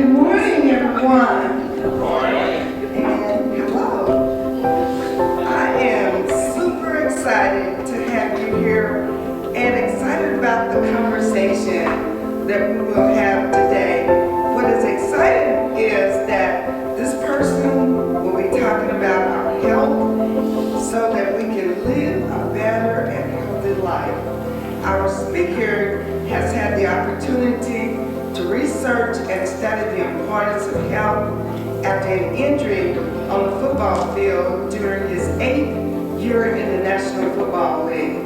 Good morning, everyone. Good morning. And hello. I am super excited to have you here and excited about the conversation that we will have today. What is exciting is that this person will be talking about our health so that we can live a better and healthy life. Our speaker has had the opportunity to research and study the importance of health after an injury on the football field during his 8th year in the National Football League.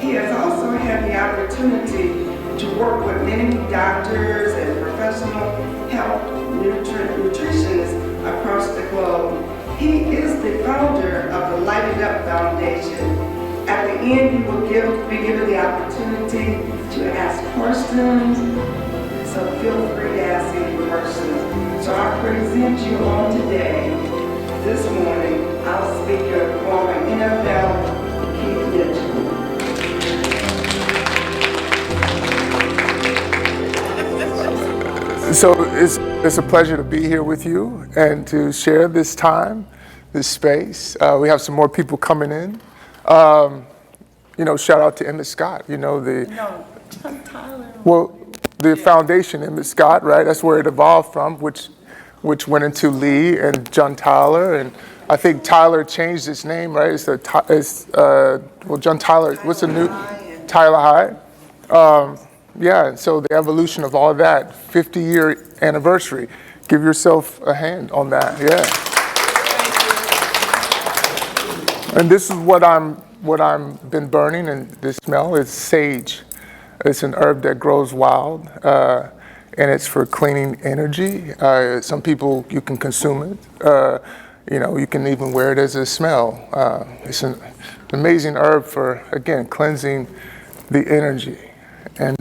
He has also had the opportunity to work with many doctors and professional health nutritionists across the globe. He is the founder of the Light It Up Foundation. At the end, you will be given the opportunity to ask questions, so feel free to ask any questions. So I present you on today, this morning, our speaker, former NFL, Keith Mitchell. So it's a pleasure to be here with you and to share this time, this space. We have some more people coming in. Shout out to Emmett Scott, John Tyler. Well, the foundation, Emmett Scott, right? That's where it evolved from, which went into Lee and John Tyler. And I think Tyler changed its name, right? John Tyler, what's the new? Tyler Hyde. Yeah, and so the evolution of all that, 50-year anniversary. Give yourself a hand on that, yeah. And this is what I'm been burning, and this smell is sage. It's an herb that grows wild, and it's for cleaning energy. Some people, you can consume it. You can even wear it as a smell. It's an amazing herb for, again, cleansing the energy. And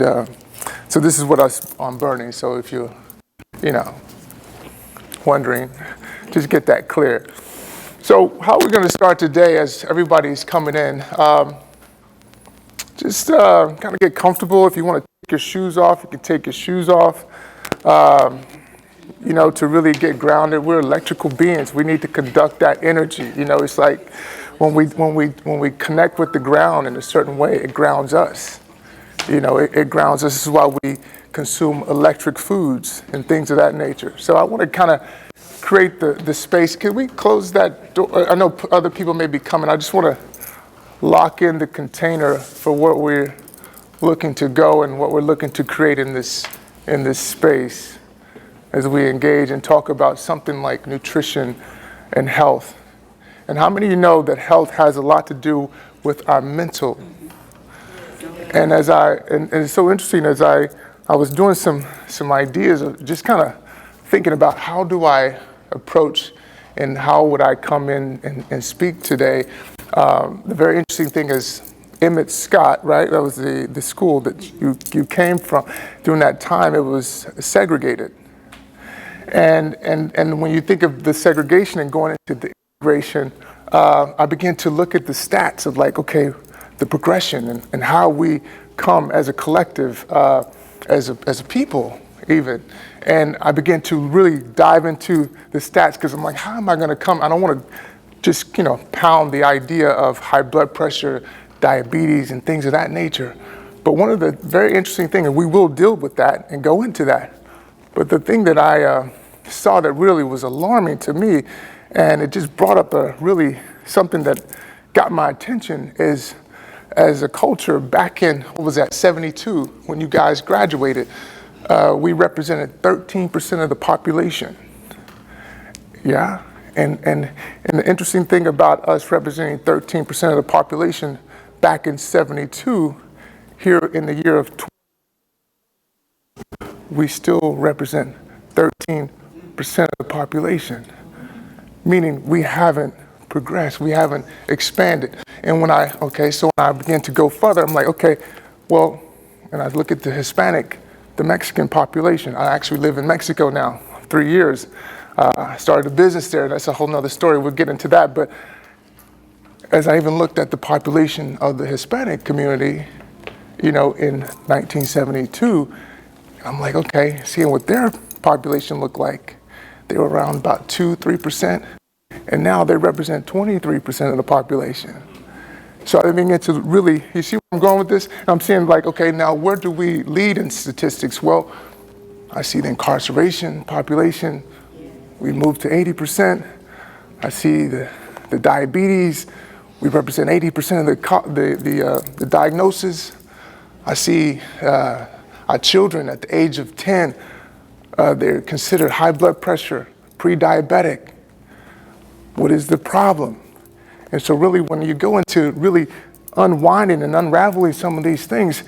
so this is what I'm burning. So if you're, wondering, just get that clear. So how we're going to start today as everybody's coming in, just kind of get comfortable. If you want to take your shoes off, you can take your shoes off. To really get grounded. We're electrical beings. We need to conduct that energy. It's like when we connect with the ground in a certain way, it grounds us. It grounds us. This is why we consume electric foods and things of that nature. So I want to kind of create the space. Can we close that door? I know other people may be coming. I just want to lock in the container for what we're looking to go and what we're looking to create in this space as we engage and talk about something like nutrition and health. And how many of you know that health has a lot to do with our mental? And and it's so interesting, as I was doing some ideas of just kind of thinking about how do I approach and how would I come in and speak today. The very interesting thing is Emmett Scott, right? That was the school that you came from. During that time, it was segregated. And when you think of the segregation and going into the integration, I began to look at the stats of the progression and how we come as a collective, as a people even. And I began to really dive into the stats because I'm like, how am I going to come? I don't want to just, pound the idea of high blood pressure, diabetes, and things of that nature. But one of the very interesting things, and we will deal with that and go into that, but the thing that I saw that really was alarming to me, and it just brought up something that got my attention, is as a culture back in, 72, when you guys graduated, we represented 13% of the population. Yeah, and the interesting thing about us representing 13% of the population back in 72, here in the year of we still represent 13% of the population, meaning we haven't progressed, we haven't expanded. And when I began to go further, I'm like, and I look at the Mexican population. I actually live in Mexico now, 3 years. I started a business there. That's a whole nother story. We'll get into that. But as I even looked at the population of the Hispanic community, in 1972, I'm like, okay, seeing what their population look like? They were around about 2-3%, and now they represent 23% of the population. So I begin to really, you see where I'm going with this? I'm saying like, okay, now where do we lead in statistics? Well, I see the incarceration population, we moved to 80%. I see the diabetes, we represent 80% of the diagnosis. I see our children at the age of 10, they're considered high blood pressure, pre-diabetic. What is the problem? And so really when you go into really unwinding and unraveling some of these things,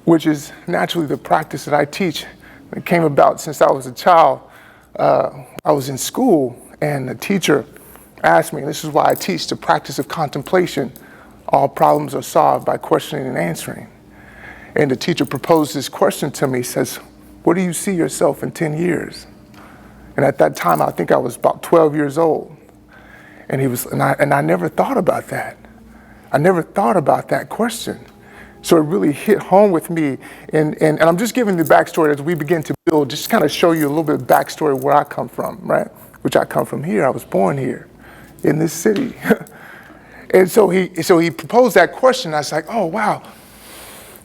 which is naturally the practice that I teach, it came about since I was a child. I was in school and the teacher asked me, and this is why I teach the practice of contemplation. All problems are solved by questioning and answering. And the teacher proposed this question to me, says, where do you see yourself in 10 years? And at that time, I think I was about 12 years old. And I never thought about that. I never thought about that question. So it really hit home with me. And I'm just giving the backstory as we begin to build, just kind of show you a little bit of backstory where I come from, right? Which I come from here. I was born here in this city. And so he proposed that question. I was like, oh, wow,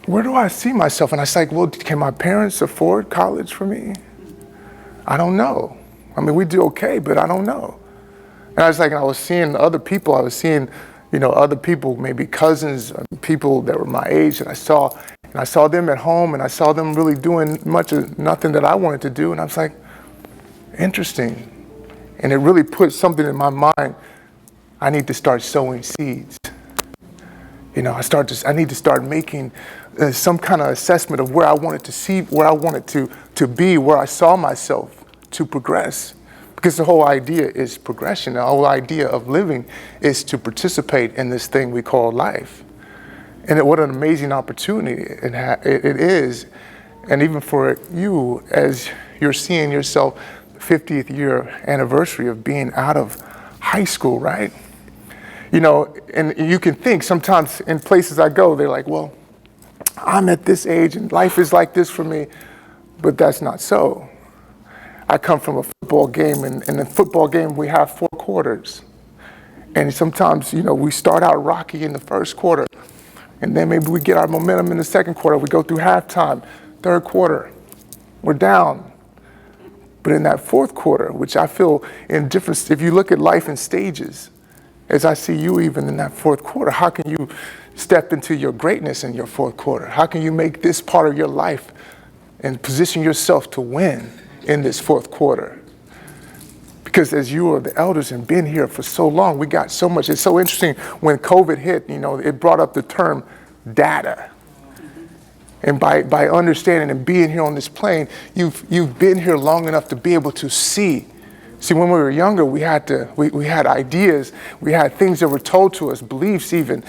where do I see myself? And I was like, well, can my parents afford college for me? I don't know. I mean, we do okay, but I don't know. And I was seeing other people. I was seeing, other people, maybe cousins, people that were my age, and I saw them at home, and I saw them really doing much of nothing that I wanted to do. And I was like, interesting. And it really put something in my mind. I need to start sowing seeds. I need to start making some kind of assessment of where I wanted to see, where I wanted to be, where I saw myself to progress. Because the whole idea is progression. The whole idea of living is to participate in this thing we call life. And what an amazing opportunity it is. And even for you, as you're seeing yourself, the 50th year anniversary of being out of high school, right? And you can think sometimes in places I go, they're like, well, I'm at this age and life is like this for me. But that's not so. I come from a football game, and in a football game, we have 4 quarters. And sometimes, we start out rocky in the first quarter, and then maybe we get our momentum in the second quarter. We go through halftime, third quarter, we're down. But in that fourth quarter, which I feel in different, if you look at life in stages, as I see you even in that fourth quarter, how can you step into your greatness in your fourth quarter? How can you make this part of your life and position yourself to win in this fourth quarter? Because as you are the elders and been here for so long, we got so much. It's so interesting when COVID hit, it brought up the term data. And by understanding and being here on this plane, you've been here long enough to be able to see. See, when we were younger, we had ideas, we had things that were told to us, beliefs even.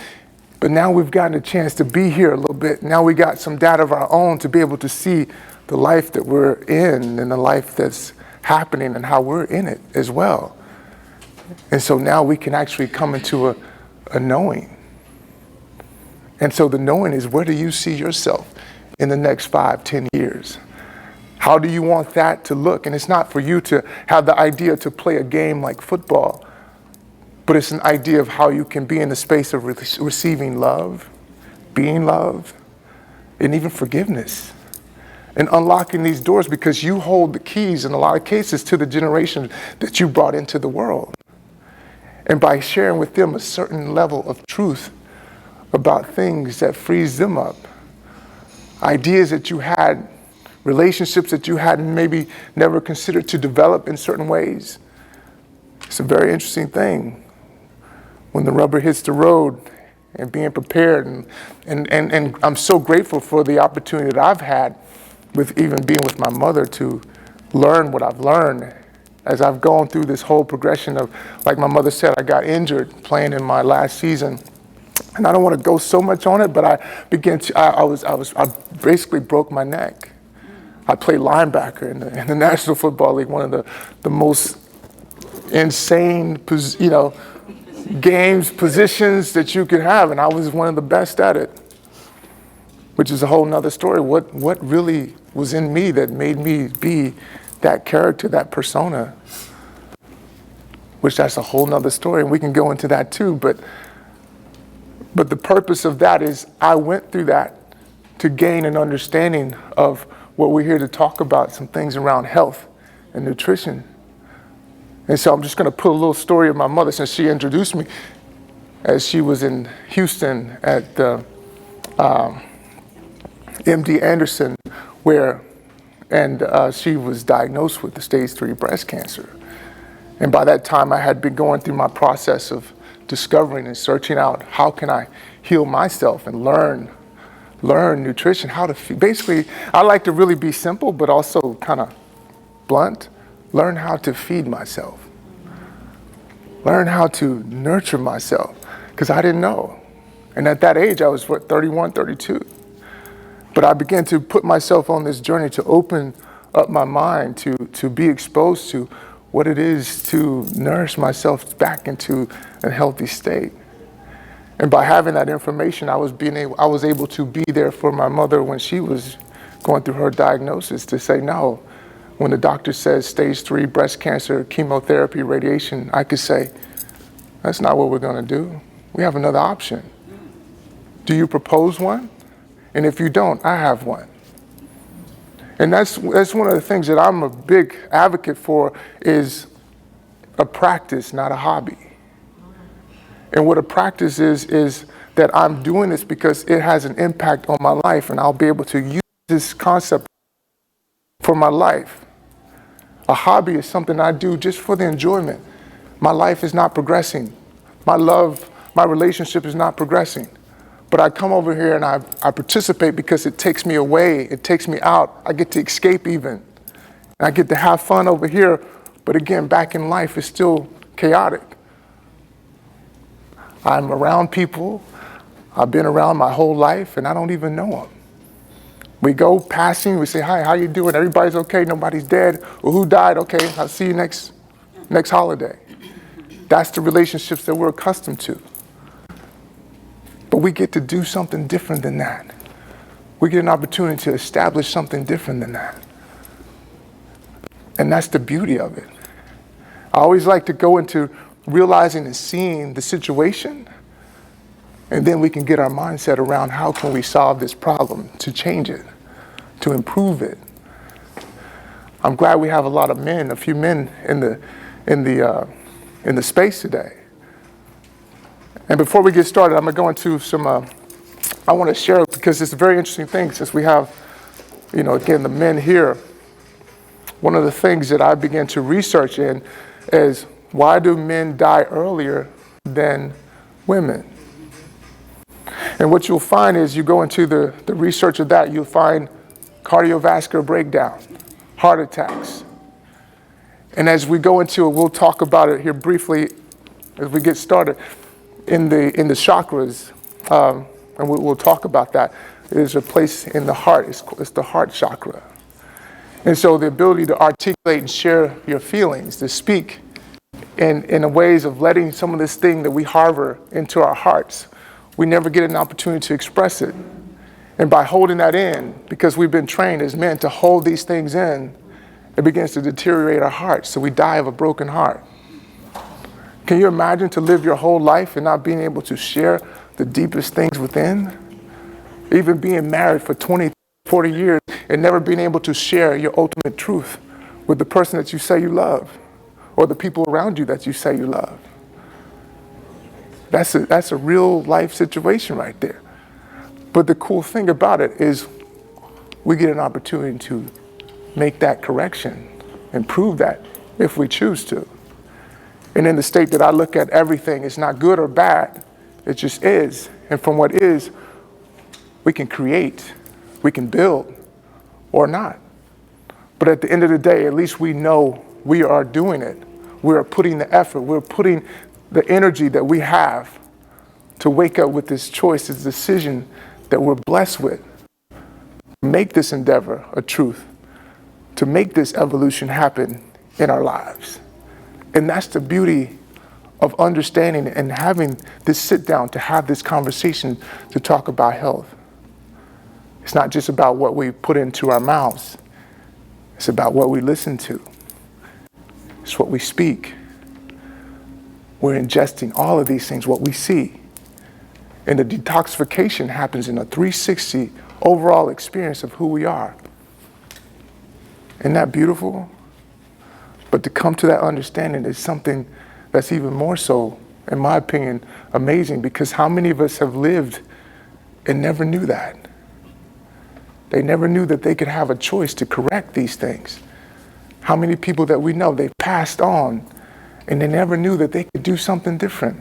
But now we've gotten a chance to be here a little bit. Now we got some data of our own to be able to see the life that we're in and the life that's happening and how we're in it as well. And so now we can actually come into a knowing. And so the knowing is, where do you see yourself in the next 5-10 years? How do you want that to look? And it's not for you to have the idea to play a game like football, but it's an idea of how you can be in the space of receiving love, being loved, and even forgiveness. And unlocking these doors, because you hold the keys in a lot of cases to the generation that you brought into the world. And by sharing with them a certain level of truth about things that frees them up, ideas that you had, relationships that you hadn't maybe never considered to develop in certain ways. It's a very interesting thing when the rubber hits the road and being prepared. And I'm so grateful for the opportunity that I've had with even being with my mother to learn what I've learned as I've gone through this whole progression of, like my mother said, I got injured playing in my last season. And I don't want to go so much on it, but I basically broke my neck. I played linebacker in the National Football League, one of the most insane, games, positions that you could have, and I was one of the best at it, which is a whole nother story. What really was in me that made me be that character, that persona, which that's a whole nother story, and we can go into that too. But the purpose of that is I went through that to gain an understanding of what we're here to talk about, some things around health and nutrition. And so I'm just going to put a little story of my mother, since she introduced me, as she was in Houston at the MD Anderson, and she was diagnosed with the stage 3 breast cancer. And by that time, I had been going through my process of discovering and searching out how can I heal myself and learn nutrition, how to feed. Basically, I like to really be simple, but also kind of blunt. Learn how to feed myself. Learn how to nurture myself, because I didn't know. And at that age, I was, 31, 32. But I began to put myself on this journey to open up my mind, to be exposed to what it is to nourish myself back into a healthy state. And by having that information, I was able to be there for my mother when she was going through her diagnosis, to say no. When the doctor says stage 3 breast cancer, chemotherapy, radiation, I could say, that's not what we're going to do. We have another option. Do you propose one? And if you don't, I have one. And that's one of the things that I'm a big advocate for, is a practice, not a hobby. And what a practice is that I'm doing this because it has an impact on my life, and I'll be able to use this concept for my life. A hobby is something I do just for the enjoyment. My life is not progressing. My relationship is not progressing. But I come over here and I participate because it takes me away, it takes me out. I get to escape even. And I get to have fun over here, but again, back in life, it's still chaotic. I'm around people, I've been around my whole life, and I don't even know them. We go passing, we say, hi, how you doing? Everybody's okay, nobody's dead. Well, who died? Okay, I'll see you next holiday. That's the relationships that we're accustomed to. But we get to do something different than that. We get an opportunity to establish something different than that. And that's the beauty of it. I always like to go into realizing and seeing the situation, and then we can get our mindset around how can we solve this problem, to change it, to improve it. I'm glad we have a few men in the space today. And before we get started, I'm going to go into some, I want to share, because it's a very interesting thing, since we have, again, the men here. One of the things that I began to research in is, why do men die earlier than women? And what you'll find is, you go into the research of that, you'll find cardiovascular breakdown, heart attacks. And as we go into it, we'll talk about it here briefly as we get started. In the chakras, and we'll talk about that. There's a place in the heart, it's the heart chakra. And so the ability to articulate and share your feelings, to speak in ways of letting some of this thing that we harbor into our hearts, we never get an opportunity to express it. And by holding that in, because we've been trained as men to hold these things in, it begins to deteriorate our hearts, so we die of a broken heart. Can you imagine to live your whole life and not being able to share the deepest things within? Even being married for 20, 40 years and never being able to share your ultimate truth with the person that you say you love, or the people around you that you say you love. That's a real life situation right there. But the cool thing about it is, we get an opportunity to make that correction, improve that if we choose to. And in the state that I look at everything, it's not good or bad, it just is. And from what is, we can create, we can build, or not. But at the end of the day, at least we know we are doing it. We are putting the effort, we're putting the energy that we have to wake up with this choice, this decision that we're blessed with. Make this endeavor a truth, to make this evolution happen in our lives. And that's the beauty of understanding and having this sit down, to have this conversation, to talk about health. It's not just about what we put into our mouths. It's about what we listen to. It's what we speak. We're ingesting all of these things, what we see. And the detoxification happens in a 360 overall experience of who we are. Isn't that beautiful? But to come to that understanding is something that's even more so, in my opinion, amazing, because how many of us have lived and never knew that? They never knew that they could have a choice to correct these things. How many people that we know, they passed on and they never knew that they could do something different,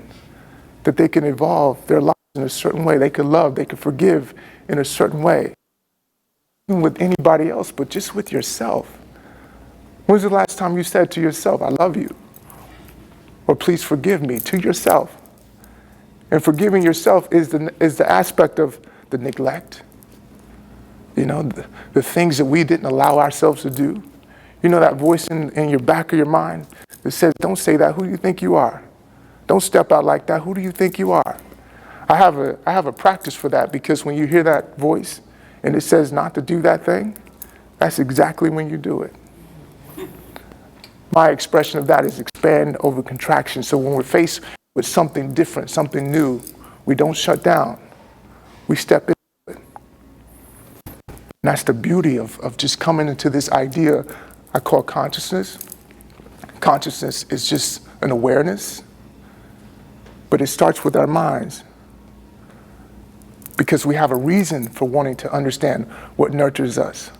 that they can evolve their lives in a certain way, they could love, they could forgive in a certain way. Even with anybody else, but just with yourself. When's the last time you said to yourself, I love you? Or please forgive me, to yourself? And forgiving yourself is the aspect of the neglect. You know, the things that we didn't allow ourselves to do. You know that voice in your back of your mind that says, don't say that, who do you think you are? Don't step out like that, who do you think you are? I have a practice for that, because when you hear that voice and it says not to do that thing, that's exactly when you do it. My expression of that is expand over contraction. So when we're faced with something different, something new, we don't shut down. We step into it. And that's the beauty of just coming into this idea I call consciousness. Consciousness is just an awareness, but it starts with our minds. Because we have a reason for wanting to understand what nurtures us.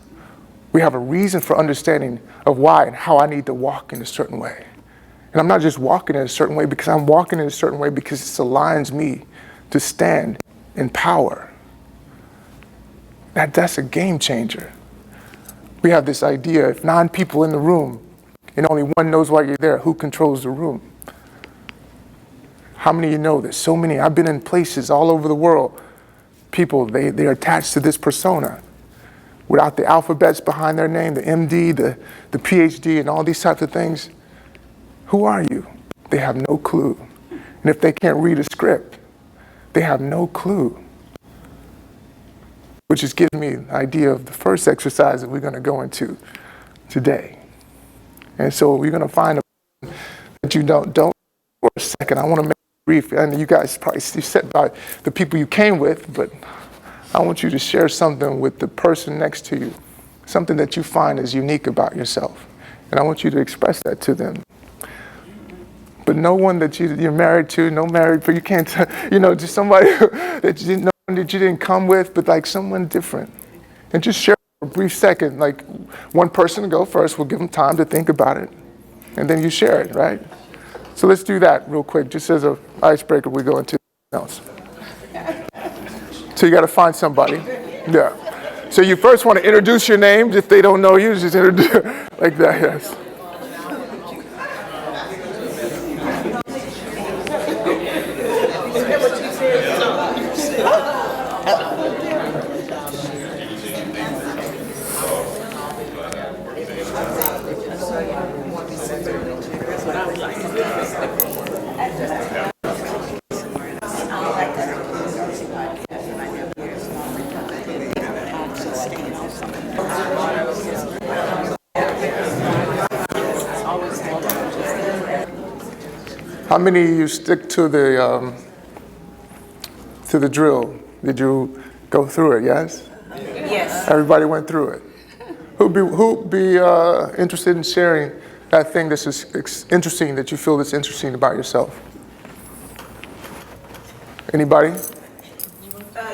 We have a reason for understanding of why and how I need to walk in a certain way. And I'm not just walking in a certain way because I'm walking in a certain way because it aligns me to stand in power. That's a game changer. We have this idea, if 9 people in the room and only one knows why you're there, who controls the room? How many of you know this? So many. I've been in places all over the world. People, they're attached to this persona. Without the alphabets behind their name, the MD, the PhD, and all these types of things, who are you? They have no clue. And if they can't read a script, they have no clue. Which is giving me an idea of the first exercise that we're going to go into today. And so we're going to find a that you don't for a second. I want to make it brief. And you guys probably set by the people you came with, but I want you to share something with the person next to you, something that you find is unique about yourself. And I want you to express that to them. But no one that you're married to, no married, but you can't, just somebody that you didn't know, that you didn't come with, but like someone different. And just share for a brief second, like one person to go first, we'll give them time to think about it. And then you share it, right? So let's do that real quick, just as an icebreaker, we go into something else. So you got to find somebody. Yeah. So you first want to introduce your name. If they don't know you, just introduce like that, yes. How many of you stick to the drill? Did you go through it? Yes. Yes. Everybody went through it. Who'd be interested in sharing that thing that's interesting, that you feel that's interesting about yourself? Anybody?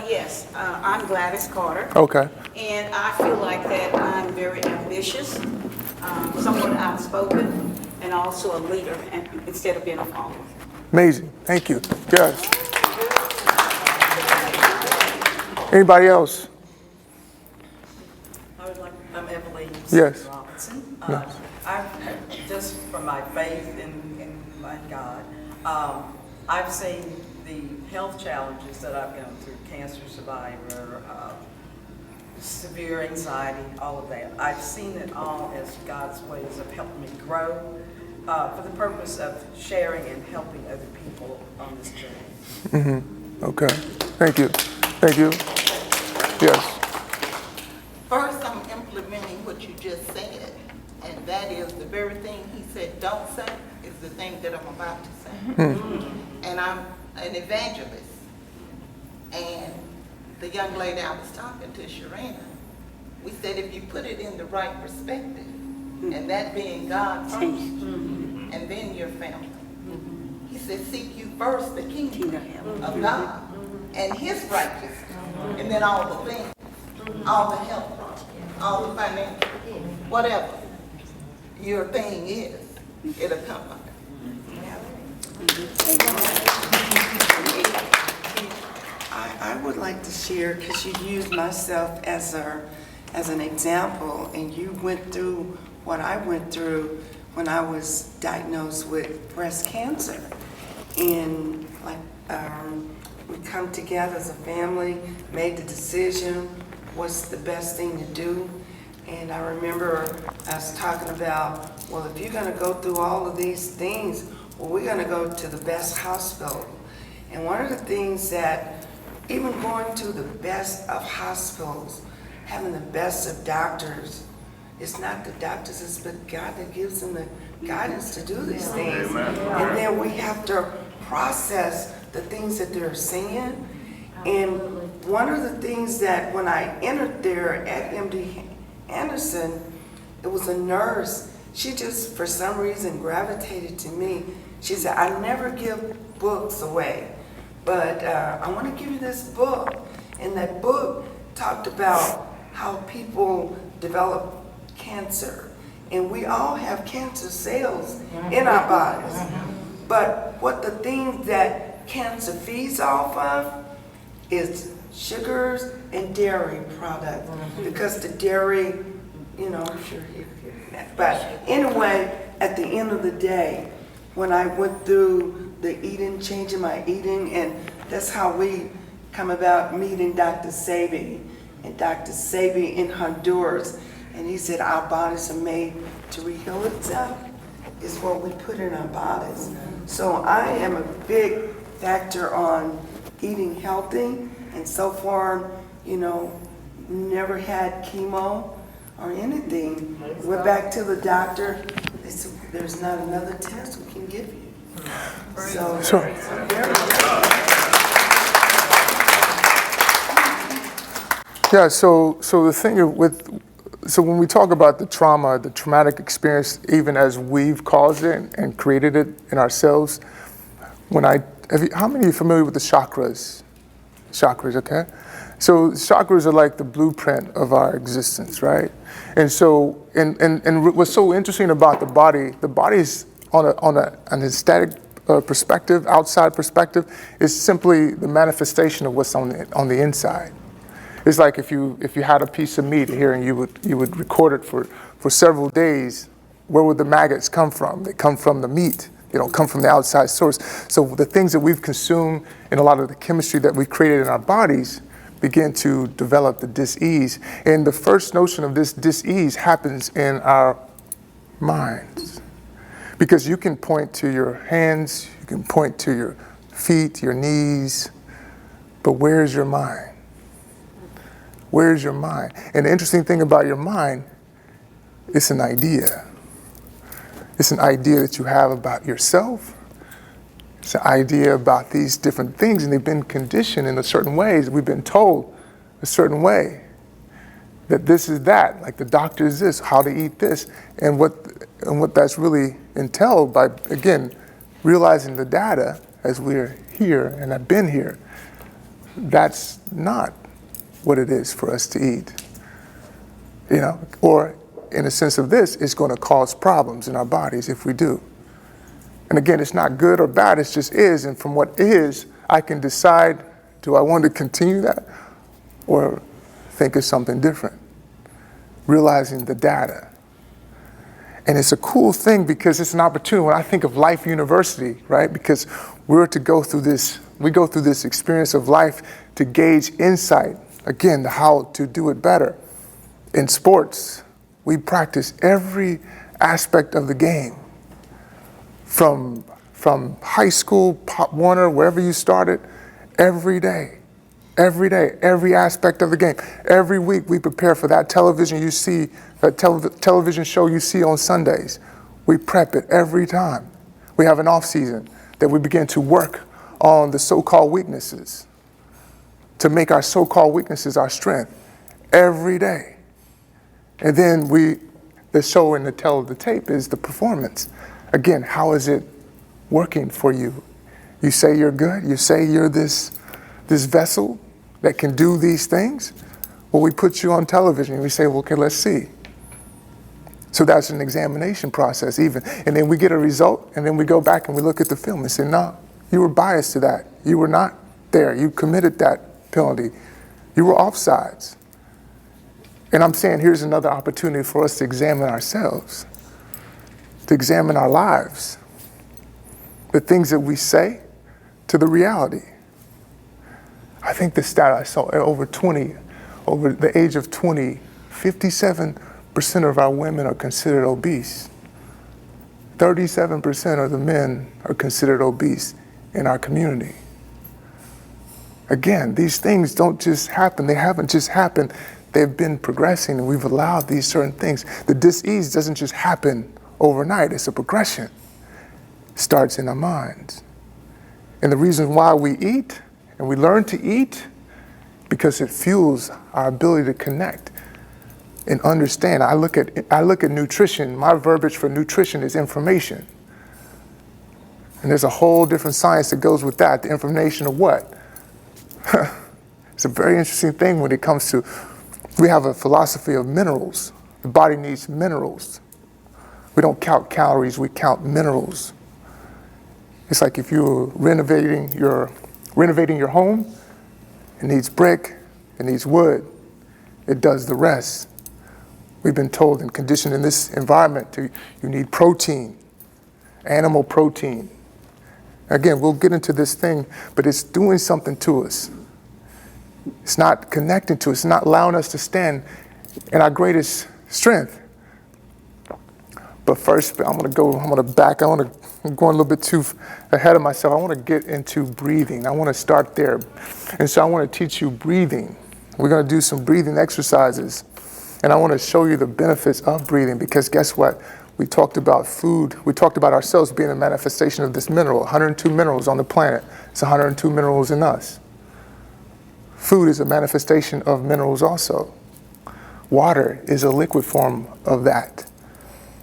Yes. I'm Gladys Carter. Okay. And I feel like that I'm very ambitious, somewhat outspoken, and also a leader, and instead of being a follower. Amazing. Thank you. Yes. Anybody else? I'm Evelyn Yes. Robinson. Yes. Just from my faith in my God, I've seen the health challenges that I've gone through, cancer survivor, severe anxiety, all of that. I've seen it all as God's ways of helping me grow for the purpose of sharing and helping other people on this journey. Mm-hmm. Okay. Thank you. Thank you. Yes. First, I'm implementing what you just said. that is the very thing he said don't say is the thing that I'm about to say. And I'm an evangelist. And the young lady I was talking to, Sharina, we said if you put it in the right perspective, and that being God first, and then your family. He said, seek you first the kingdom of God and his righteousness, and then all the things, all the help, all the financial, whatever your thing is, it'll come under. I would like to share, because you used myself as an example, and you went through what I went through when I was diagnosed with breast cancer. And we come together as a family, made the decision, what's the best thing to do. And I remember us talking about, well, if you're gonna go through all of these things, well, we're gonna go to the best hospital. And one of the things that, even going to the best of hospitals, having the best of doctors, it's not the doctors, it's but God that gives them the guidance to do these things. And then we have to process the things that they're saying. And one of the things that when I entered there at MD Anderson, it was a nurse. She just, for some reason, gravitated to me. She said, I never give books away, but I want to give you this book. And that book talked about how people develop cancer. And we all have cancer cells in our bodies. But what the thing that cancer feeds off of is sugars and dairy products. Because the dairy, I'm sure you're hearing that. But anyway, at the end of the day, when I went through the eating, changing my eating, and that's how we come about meeting Dr. Sebi. And Dr. Sebi in Honduras. And he said, our bodies are made to reheal itself. Is what we put in our bodies. So I am a big factor on eating healthy. And so far, never had chemo or anything. Went back to the doctor. They said, there's not another test we can give you. So very Yeah, so the thing so when we talk about the trauma, the traumatic experience, even as we've caused it and created it in ourselves, how many are familiar with the chakras? Chakras, okay? So chakras are like the blueprint of our existence, right? And so, and what's so interesting about the body is on an aesthetic perspective, outside perspective, is simply the manifestation of what's on the inside. It's like if you had a piece of meat here and you would record it for several days, where would the maggots come from? They come from the meat. They don't come from the outside source. So the things that we've consumed and a lot of the chemistry that we created in our bodies begin to develop the dis-ease. And the first notion of this dis-ease happens in our minds. Because you can point to your hands, you can point to your feet, your knees, but where's your mind? Where's your mind? And the interesting thing about your mind, it's an idea. It's an idea that you have about yourself. It's an idea about these different things, and they've been conditioned in a certain ways. We've been told a certain way that this is that, like the doctor is this, how to eat this, and what that's really entailed by, again, realizing the data as we're here and have been here. That's not what it is for us to eat, or in a sense of this, it's going to cause problems in our bodies if we do. And again, it's not good or bad, it just is, and from what is, I can decide, do I want to continue that or think of something different? Realizing the data. And it's a cool thing because it's an opportunity. When I think of Life University, right, because we go through this experience of life to gauge insight, again, how to do it better. In sports, we practice every aspect of the game. From high school, Pop Warner, wherever you started, every day, every aspect of the game. Every week we prepare for that television you see That television show you see on Sundays, we prep it every time. We have an off season that we begin to work on the so-called weaknesses, to make our so-called weaknesses our strength every day. And then the show and the tape is the performance. Again, how is it working for you? You say you're good, you say you're this vessel that can do these things. Well, we put you on television and we say, well, okay, let's see. So that's an examination process even. And then we get a result, and then we go back and we look at the film and say, no, you were biased to that. You were not there. You committed that penalty. You were offsides. And I'm saying here's another opportunity for us to examine ourselves, to examine our lives, the things that we say to the reality. I think the stat I saw, over the age of 20, 57% of our women are considered obese. 37% of the men are considered obese in our community. Again, these things don't just happen. They haven't just happened. They've been progressing, and we've allowed these certain things. The dis-ease doesn't just happen overnight. It's a progression. It starts in our minds. And the reason why we eat, and we learn to eat, because it fuels our ability to connect and understand. I look at nutrition. My verbiage for nutrition is information. And there's a whole different science that goes with that. The information of what? It's a very interesting thing when it comes to, we have a philosophy of minerals. The body needs minerals. We don't count calories, we count minerals. It's like if you're renovating your home, it needs brick, it needs wood, it does the rest. We've been told and conditioned in this environment you need protein, animal protein. Again, we'll get into this thing, but it's doing something to us. It's not connecting to us, it's not allowing us to stand in our greatest strength. But first, I'm going to go a little bit too ahead of myself. I want to get into breathing. I want to start there. And so I want to teach you breathing. We're going to do some breathing exercises. And I want to show you the benefits of breathing, because guess what? We talked about food. We talked about ourselves being a manifestation of this mineral. 102 minerals on the planet. It's 102 minerals in us. Food is a manifestation of minerals also. Water is a liquid form of that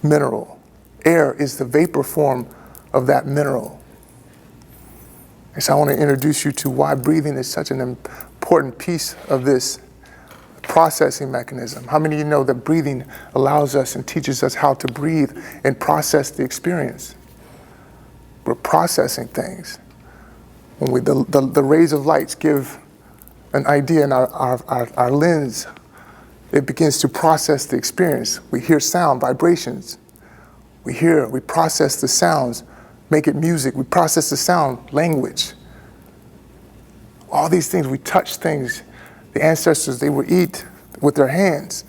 mineral. Air is the vapor form of that mineral. And so I want to introduce you to why breathing is such an important piece of this processing mechanism. How many of you know that breathing allows us and teaches us how to breathe and process the experience? We're processing things. When the rays of lights give an idea in our lens, it begins to process the experience. We hear sound, vibrations. We process the sounds, make it music. We process the sound, language. All these things, we touch things. The ancestors, they would eat with their hands.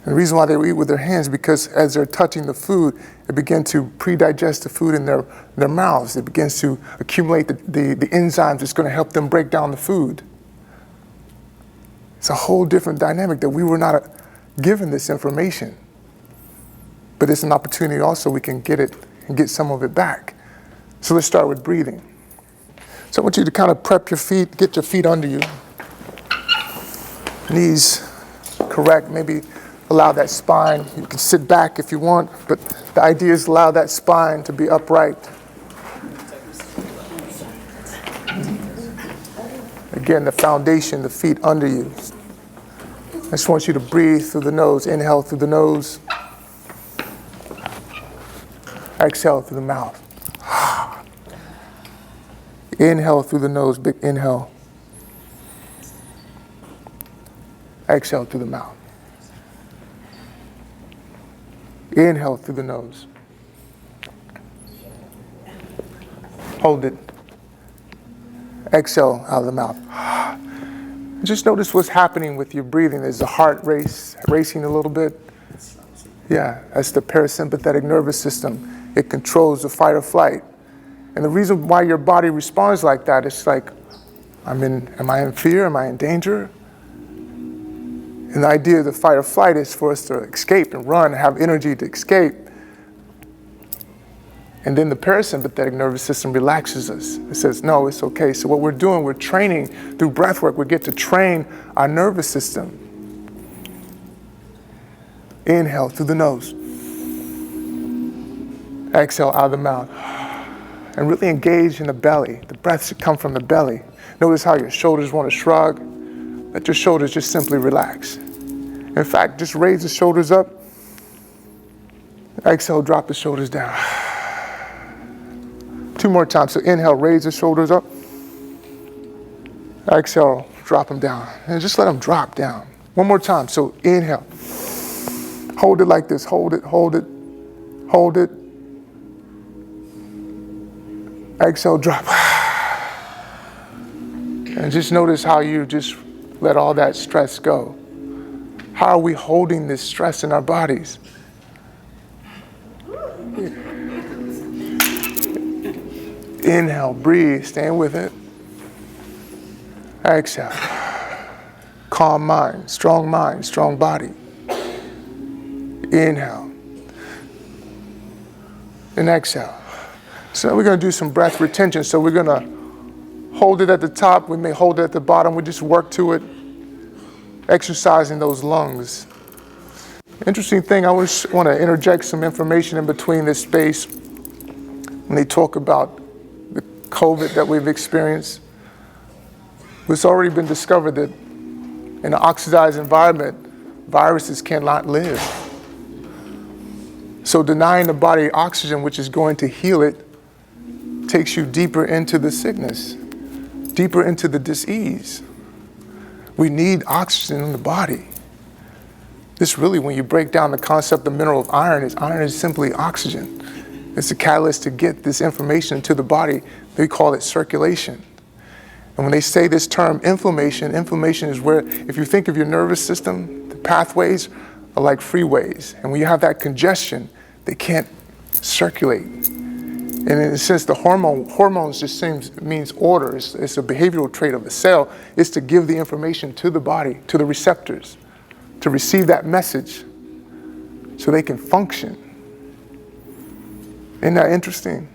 And the reason why they would eat with their hands, because as they're touching the food, it begins to pre-digest the food in their mouths. It begins to accumulate the enzymes that's going to help them break down the food. It's a whole different dynamic that we were not given this information. But it's an opportunity also we can get it and get some of it back. So let's start with breathing. So I want you to kind of prep your feet, get your feet under you. Knees correct, maybe allow that spine. You can sit back if you want, but the idea is allow that spine to be upright. Again, the foundation, the feet under you. I just want you to breathe through the nose. Inhale through the nose. Exhale through the mouth. Inhale through the nose, big inhale. Exhale through the mouth. Inhale through the nose. Hold it. Exhale out of the mouth. Just notice what's happening with your breathing. Is the heart racing a little bit? Yeah, that's the parasympathetic nervous system. It controls the fight or flight. And the reason why your body responds like that is like, am I in fear? Am I in danger? And the idea of the fight or flight is for us to escape and run, have energy to escape. And then the parasympathetic nervous system relaxes us. It says, no, it's okay. So what we're doing, we're training through breath work. We get to train our nervous system. Inhale through the nose. Exhale out of the mouth. And really engage in the belly. The breath should come from the belly. Notice how your shoulders want to shrug. Let your shoulders just simply relax. In fact, just raise the shoulders up. Exhale, drop the shoulders down. 2 more times. So inhale, raise the shoulders up. Exhale, drop them down. And just let them drop down. 1 more time. So inhale. Hold it like this. Hold it, hold it, hold it. Exhale, drop. And just notice how you just let all that stress go. How are we holding this stress in our bodies? Inhale, breathe, stand with it. Exhale. Calm mind, strong body. Inhale. And exhale. So now we're going to do some breath retention. So we're going to hold it at the top. We may hold it at the bottom. We just work to it, exercising those lungs. Interesting thing, I want to interject some information in between this space. When they talk about the COVID that we've experienced, it's already been discovered that in an oxidized environment, viruses cannot live. So denying the body oxygen, which is going to heal it, takes you deeper into the sickness, deeper into the disease. We need oxygen in the body. This really, when you break down the concept of mineral of iron is simply oxygen. It's a catalyst to get this information to the body. They call it circulation. And when they say this term inflammation is where, if you think of your nervous system, the pathways are like freeways. And when you have that congestion, they can't circulate. And in a sense, the hormones just means order. It's a behavioral trait of the cell. It's to give the information to the body, to the receptors, to receive that message so they can function. Isn't that interesting?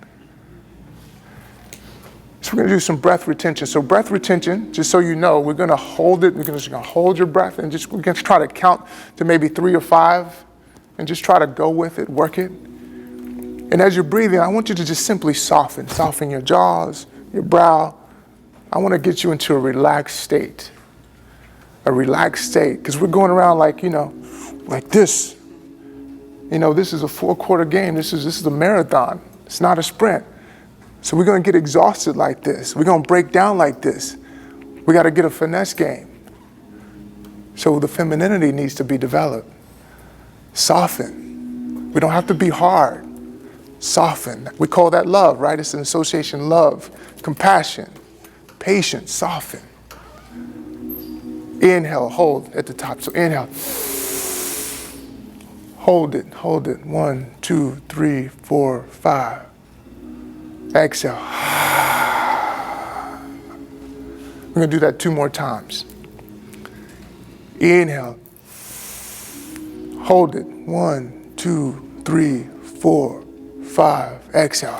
So we're going to do some breath retention. So breath retention, just so you know, we're going to hold it. We're just going to hold your breath and we're going to try to count to maybe 3 or 5 and just try to go with it, work it. And as you're breathing, I want you to just simply soften your jaws, your brow. I want to get you into a relaxed state. Because we're going around like this. This is a 4-quarter game. This is a marathon. It's not a sprint. So we're going to get exhausted like this. We're going to break down like this. We got to get a finesse game. So the femininity needs to be developed. Soften. We don't have to be hard. Soften. We call that love, right? It's an association, love, compassion, patience, soften. Inhale, hold at the top. So inhale. Hold it. 1, 2, 3, 4, 5. Exhale. We're going to do that 2 more times. Inhale. Hold it. 1, 2, 3, 4, 5. Exhale.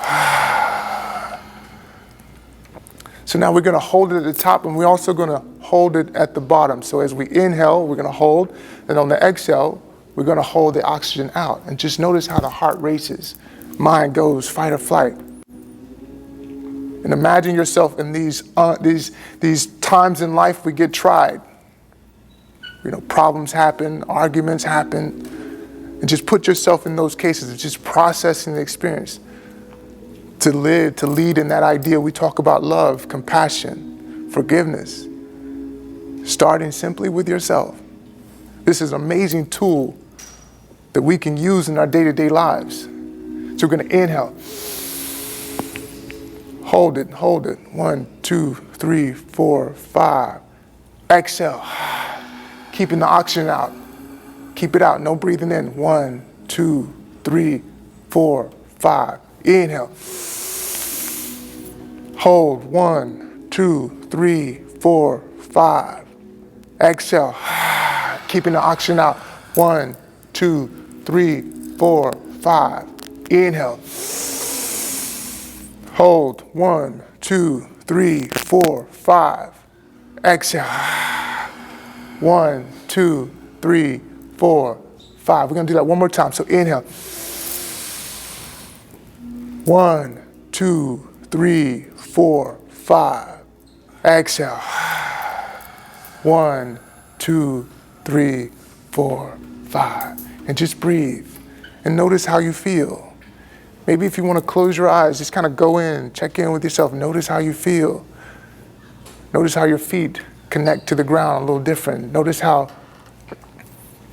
So now we're going to hold it at the top, and we're also going to hold it at the bottom. So as we inhale, we're going to hold, and on the exhale, we're going to hold the oxygen out. And just notice how the heart races. Mind goes fight or flight. And imagine yourself in these times in life we get tried. Problems happen, arguments happen. And just put yourself in those cases of just processing the experience. To lead in that idea, we talk about love, compassion, forgiveness. Starting simply with yourself. This is an amazing tool that we can use in our day-to-day lives. So we're going to inhale. Hold it. 1, 2, 3, 4, 5. Exhale. Keeping the oxygen out. Keep it out. No breathing in. 1, 2, 3, 4, 5. Inhale. Hold. 1, 2, 3, 4, 5. Exhale. keeping the oxygen out. 1, 2, 3, 4, 5. Inhale. Hold. 1, 2, 3, 4, 5. Exhale. 1, 2, 3, 4, 5. We're going to do that one more time. So inhale. 1, 2, 3, 4, 5. Exhale. 1, 2, 3, 4, 5. And just breathe. And notice how you feel. Maybe if you want to close your eyes, just kind of go in, check in with yourself. Notice how you feel. Notice how your feet connect to the ground a little different. Notice how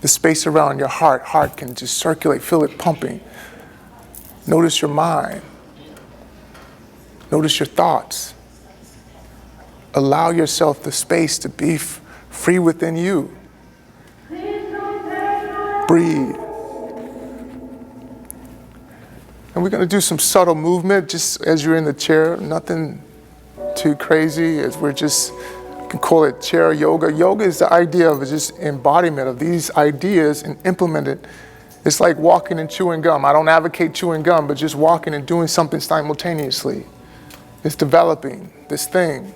the space around your heart can just circulate, feel it pumping. Notice your mind. Notice your thoughts. Allow yourself the space to be free within you. Breathe. And we're going to do some subtle movement just as you're in the chair. Nothing too crazy, as we're just, you can call it chair yoga. Yoga is the idea of just embodiment of these ideas and implement it. It's like walking and chewing gum. I don't advocate chewing gum, but just walking and doing something simultaneously. It's developing this thing.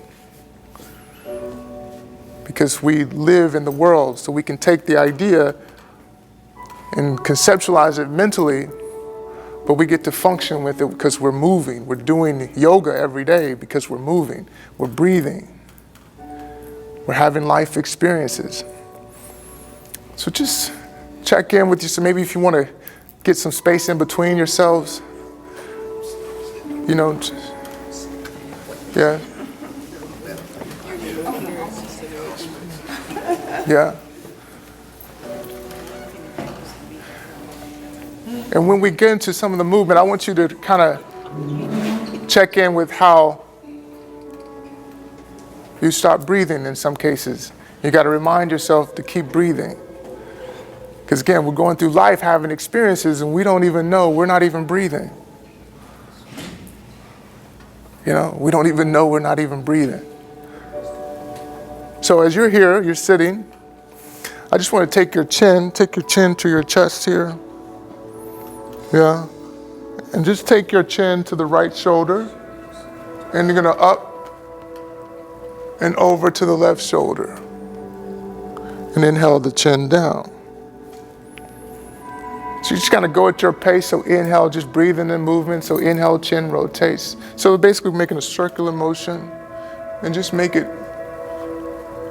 Because we live in the world, so we can take the idea and conceptualize it mentally, but we get to function with it because we're moving. We're doing yoga every day because we're moving. We're breathing. We're having life experiences. So just check in with you. So maybe if you want to get some space in between yourselves, you know, yeah. Yeah. And when we get into some of the movement, I want you to kind of check in with how you start breathing in some cases. You got to remind yourself to keep breathing. Because again, we're going through life having experiences and we don't even know, we're not even breathing. You know, we don't even know we're not even breathing. So as you're here, you're sitting, I just want to take your chin to your chest here. Yeah. And just take your chin to the right shoulder. And you're going to up and over to the left shoulder. And inhale the chin down. So you just kind of go at your pace. So inhale, just breathing in movement. So inhale, chin rotates. So basically making a circular motion. And just make it,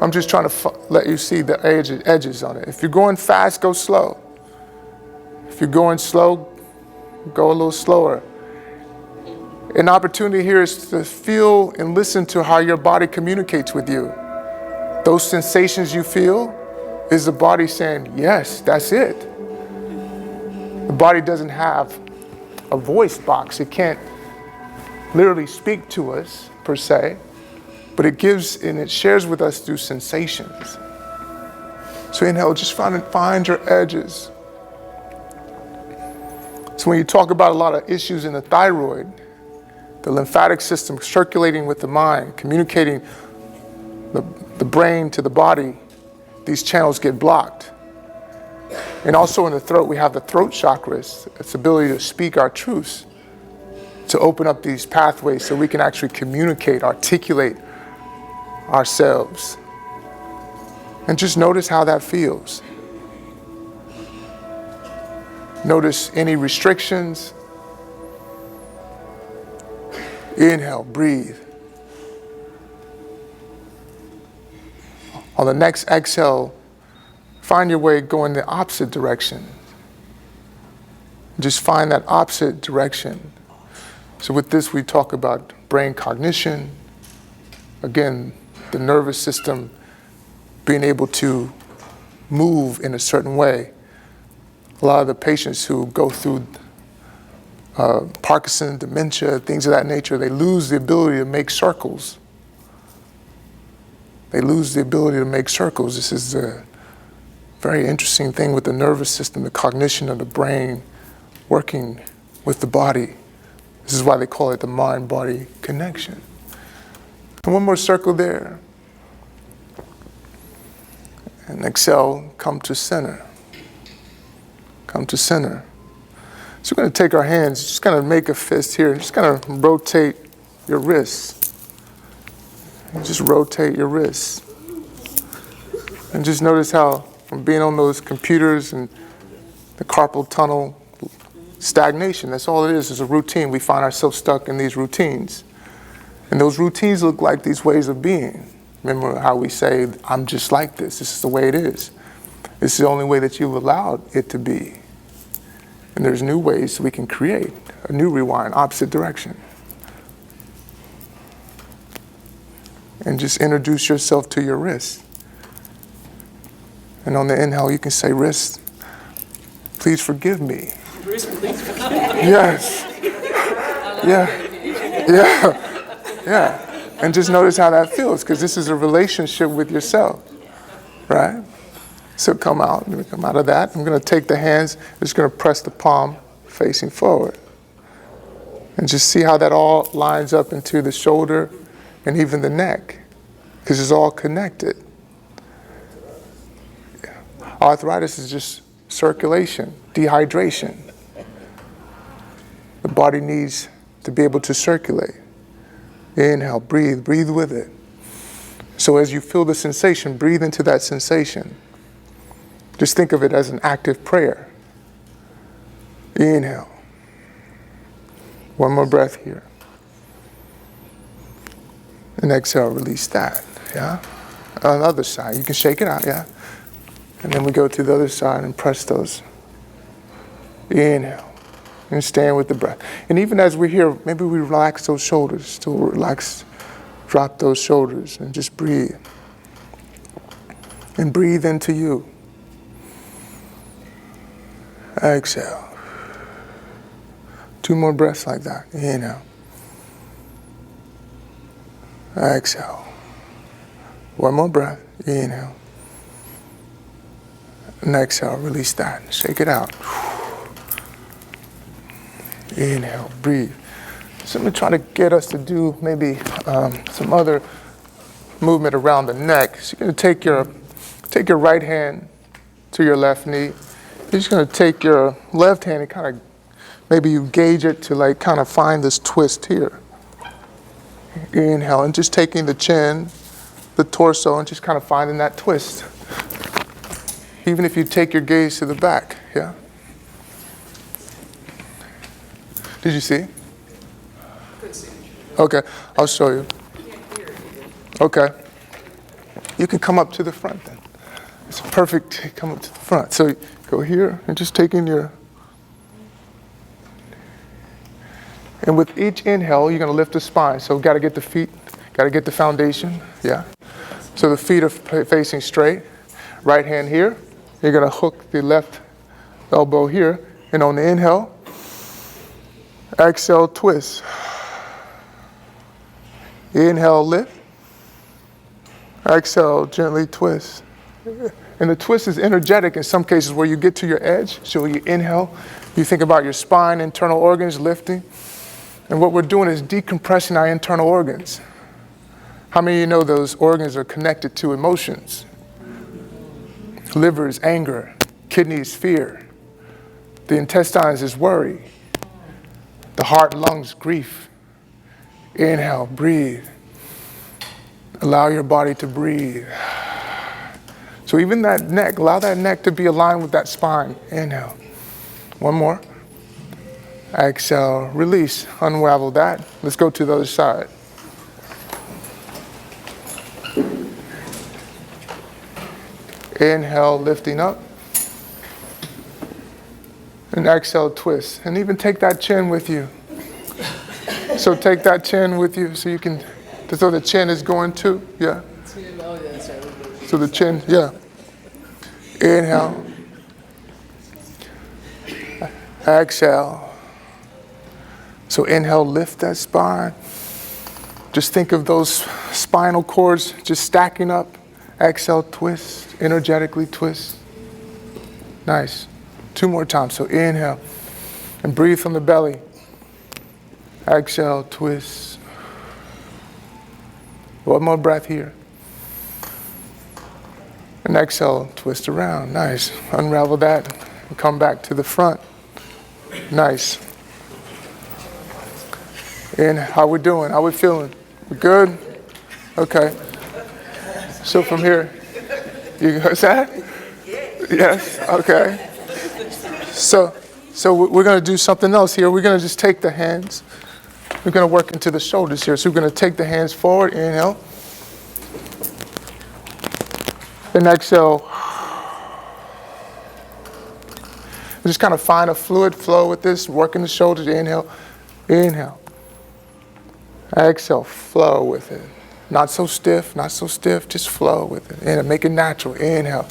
I'm just trying to let you see the edges on it. If you're going fast, go slow. If you're going slow, go a little slower. An opportunity here is to feel and listen to how your body communicates with you. Those sensations you feel is the body saying, yes, that's it. The body doesn't have a voice box. It can't literally speak to us per se, but it gives and it shares with us through sensations. So inhale, just find your edges. So when you talk about a lot of issues in the thyroid, the lymphatic system circulating with the mind, communicating the brain to the body, these channels get blocked. And also in the throat, we have the throat chakras, its ability to speak our truths, to open up these pathways so we can actually communicate, articulate ourselves. And just notice how that feels. Notice any restrictions. Inhale, breathe. On the next exhale, find your way going the opposite direction. Just find that opposite direction. So with this, we talk about brain cognition. Again, the nervous system being able to move in a certain way. A lot of the patients who go through Parkinson's, dementia, things of that nature, they lose the ability to make circles. They lose the ability to make circles. This is a very interesting thing with the nervous system, the cognition of the brain working with the body. This is why they call it the mind-body connection. And one more circle there. And exhale, come to center. Come to center. So we're going to take our hands, just kind of make a fist here, and just kind of rotate your wrists. And just rotate your wrists. And just notice how from being on those computers and the carpal tunnel, stagnation, that's all it is a routine. We find ourselves stuck in these routines. And those routines look like these ways of being. Remember how we say, I'm just like this. This is the way it is. This is the only way that you've allowed it to be. And there's new ways we can create a new rewind, opposite direction. And just introduce yourself to your wrist. And on the inhale, you can say, wrist, please forgive me. Yes. Yeah. Yeah. Yeah. And just notice how that feels, because this is a relationship with yourself, right? So come out of that. I'm going to take the hands, just going to press the palm facing forward. And just see how that all lines up into the shoulder and even the neck, because it's all connected. Arthritis is just circulation, dehydration. The body needs to be able to circulate. Inhale, breathe with it. So as you feel the sensation, breathe into that sensation. Just think of it as an active prayer. Inhale. One more breath here. And exhale, release that, yeah? On the other side, you can shake it out, yeah? And then we go to the other side and press those. Inhale. And stand with the breath. And even as we're here, maybe we relax those shoulders. Still relax, drop those shoulders and just breathe. And breathe into you. Exhale. 2 more breaths like that. Inhale. Exhale. 1 more breath. Inhale. And exhale. Release that. Shake it out. Inhale, breathe. So I'm going to try to get us to do maybe some other movement around the neck. So you're going to take your right hand to your left knee. You're just going to take your left hand and kind of, maybe you gauge it to like kind of find this twist here. Inhale, and just taking the chin, the torso, and just kind of finding that twist. Even if you take your gaze to the back, yeah? Did you see? Okay, I'll show you. Okay. You can come up to the front then. It's perfect, come up to the front. So go here and just taking your, and with each inhale, you're gonna lift the spine. So gotta get the feet, gotta get the foundation, yeah. So the feet are facing straight. Right hand here, you're gonna hook the left elbow here, and on the inhale, exhale, twist. Inhale, lift. Exhale, gently twist. And the twist is energetic in some cases where you get to your edge. So you inhale, you think about your spine, internal organs lifting. And what we're doing is decompressing our internal organs. How many of you know those organs are connected to emotions? Liver is anger, kidneys fear, the intestines is worry. The heart, lungs, grief. Inhale, breathe. Allow your body to breathe. So even that neck, allow that neck to be aligned with that spine. Inhale. 1 more. Exhale, release, unravel that. Let's go to the other side. Inhale, lifting up. And exhale, twist. And even take that chin with you. So take that chin with you so you can, so the chin is going too, yeah. So the chin, yeah. Inhale. Exhale. So inhale, lift that spine. Just think of those spinal cords just stacking up. Exhale, twist, energetically twist. Nice. 2 more times. So inhale and breathe from the belly. Exhale, twist. 1 more breath here. And exhale, twist around. Nice. Unravel that and come back to the front. Nice. And how we doing? How we feeling? We good? Okay. So from here, you what's that? Yes. Okay. So we're going to do something else here. We're going to just take the hands. We're going to work into the shoulders here. So we're going to take the hands forward. Inhale. And exhale. Just kind of find a fluid flow with this. Working the shoulders. Inhale. Inhale. Exhale. Flow with it. Not so stiff. Not so stiff. Just flow with it. Inhale. Make it natural. Inhale.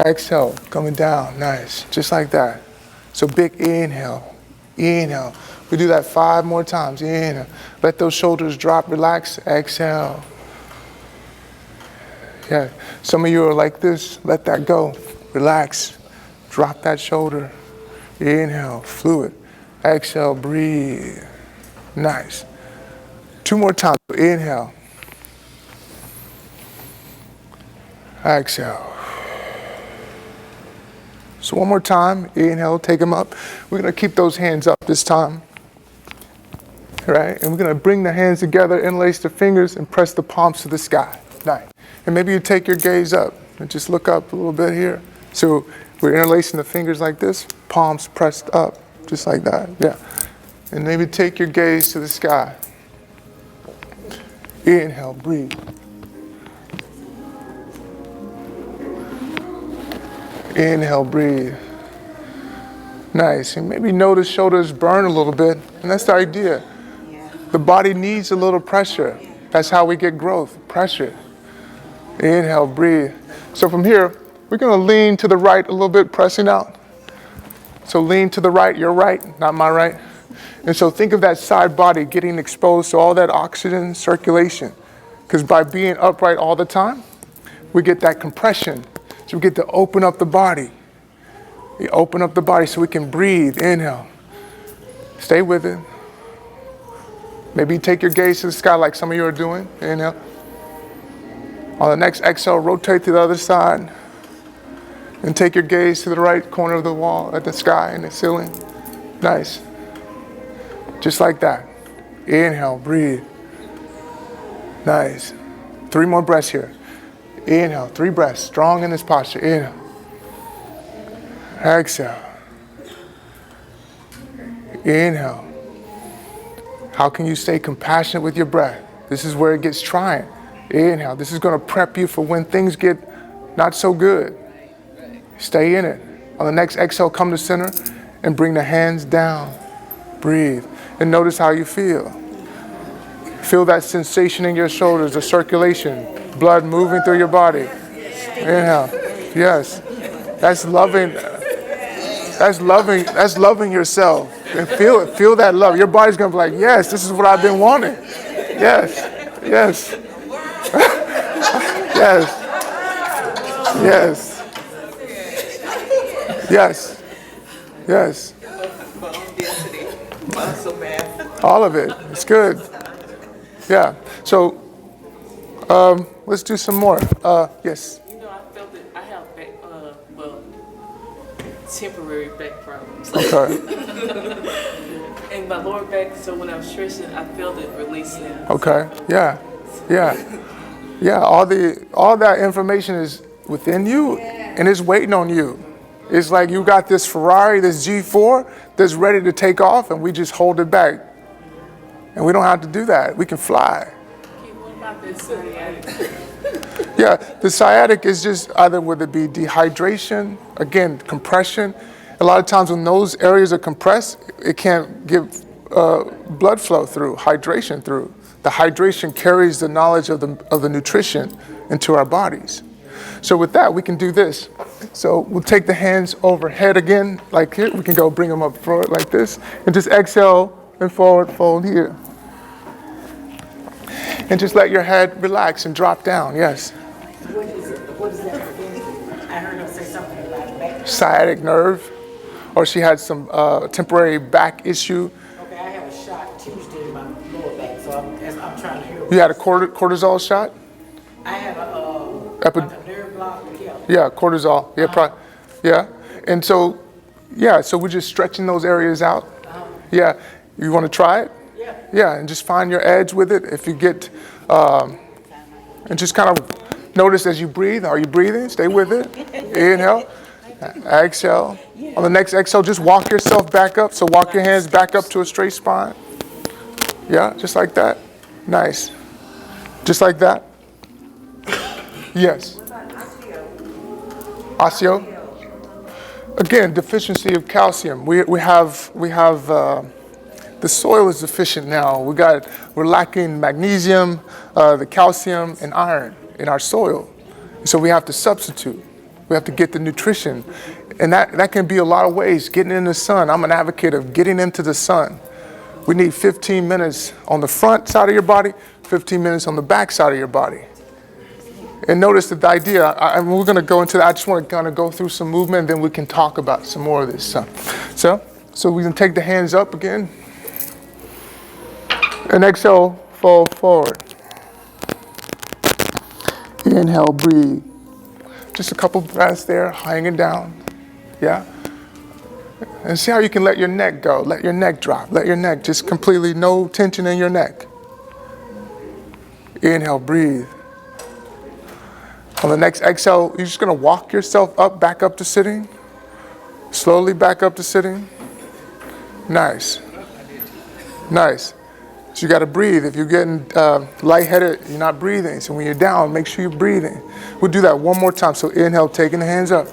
Exhale, coming down, nice, just like that. So big inhale, inhale. We do that 5 more times, inhale. Let those shoulders drop, relax, exhale. Yeah, some of you are like this, let that go, relax. Drop that shoulder, inhale, fluid. Exhale, breathe, nice. 2 more times, inhale. Exhale. So one more time, inhale, take them up. We're going to keep those hands up this time. Right? And we're going to bring the hands together, interlace the fingers, and press the palms to the sky. Nice. And maybe you take your gaze up and just look up a little bit here. So we're interlacing the fingers like this, palms pressed up, just like that. Yeah. And maybe take your gaze to the sky. Inhale, breathe. Inhale, breathe. Nice. And maybe notice shoulders burn a little bit. And that's the idea. The body needs a little pressure. That's how we get growth, pressure. Inhale, breathe. So from here, we're going to lean to the right a little bit, pressing out. So lean to the right, your right, not my right. And so think of that side body getting exposed to all that oxygen circulation. Because by being upright all the time, we get that compression. So we get to open up the body. We open up the body so we can breathe. Inhale. Stay with it. Maybe take your gaze to the sky like some of you are doing. Inhale. On the next exhale, rotate to the other side. And take your gaze to the right corner of the wall, at the sky and the ceiling. Nice. Just like that. Inhale, breathe. Nice. 3 more breaths here. Inhale, 3 breaths, strong in this posture. Inhale. Exhale. Inhale. How can you stay compassionate with your breath? This is where it gets trying. Inhale. This is going to prep you for when things get not so good. Stay in it. On the next exhale, come to center and bring the hands down. Breathe. And notice how you feel. Feel that sensation in your shoulders, the circulation, blood moving through your body. Inhale. Yes. That's loving. That's loving yourself. And feel it. Feel that love. Your body's going to be like, yes, this is what I've been wanting. Yes. Yes. Yes. Yes. Yes. Yes. All of it. It's good. Yeah. So let's do some more. Yes. You know, I felt that I have temporary back problems. Okay. And my lower back, so when I'm stretching, I feel it releasing. Okay. Yeah. Yeah. Yeah. All that information is within you and it's waiting on you. It's like you got this Ferrari, this G4 that's ready to take off and we just hold it back. And we don't have to do that. We can fly. Okay, what about this sciatic? Yeah, the sciatic is just either whether it be dehydration, again, compression. A lot of times when those areas are compressed, it can't give blood flow through, hydration through. The hydration carries the knowledge of the nutrition into our bodies. So with that, we can do this. So we'll take the hands overhead again, like here. We can go bring them up forward like this. And just exhale and forward fold here. And just let your head relax and drop down, yes. What is that again? I heard her say something about back. Sciatic nerve, or she had some temporary back issue. Okay, I have a shot Tuesday in my lower back, so I'm trying to hear. You had a cortisol shot? I have Epi- like a nerve block, yeah. Yeah, cortisol. Yeah, yeah. And so, yeah, so we're just stretching those areas out. Yeah. You want to try it? Yeah. Yeah, and just find your edge with it. If you get, and just kind of notice as you breathe. Are you breathing? Stay with it. Inhale. Exhale. On the next exhale, just walk yourself back up. So walk your hands back up to a straight spine. Yeah, just like that. Nice. Just like that. Yes. Osteo. Again, deficiency of calcium. We have the soil is deficient now. We're lacking magnesium, the calcium, and iron in our soil. So we have to substitute. We have to get the nutrition. And that can be a lot of ways. Getting in the sun. I'm an advocate of getting into the sun. We need 15 minutes on the front side of your body, 15 minutes on the back side of your body. And notice that the idea, we're going to go into that. I just want to kind of go through some movement, and then we can talk about some more of this. So we can take the hands up again. And exhale, fold forward. Inhale, breathe. Just a couple breaths there, hanging down. Yeah? And see how you can let your neck go. Let your neck drop. Let your neck just completely, no tension in your neck. Inhale, breathe. On the next exhale, you're just going to walk yourself up, back up to sitting. Slowly back up to sitting. Nice. Nice. So you got to breathe. If you're getting lightheaded, you're not breathing. So when you're down, make sure you're breathing. We'll do that one more time. So inhale, taking the hands up.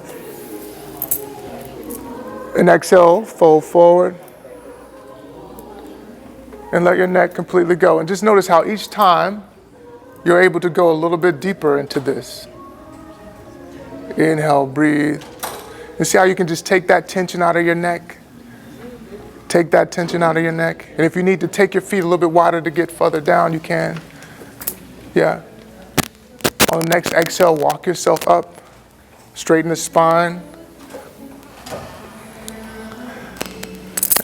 And exhale, fold forward. And let your neck completely go. And just notice how each time you're able to go a little bit deeper into this. Inhale, breathe. And see how you can just take that tension out of your neck. Take that tension out of your neck. And if you need to take your feet a little bit wider to get further down, you can. Yeah. On the next exhale, walk yourself up. Straighten the spine.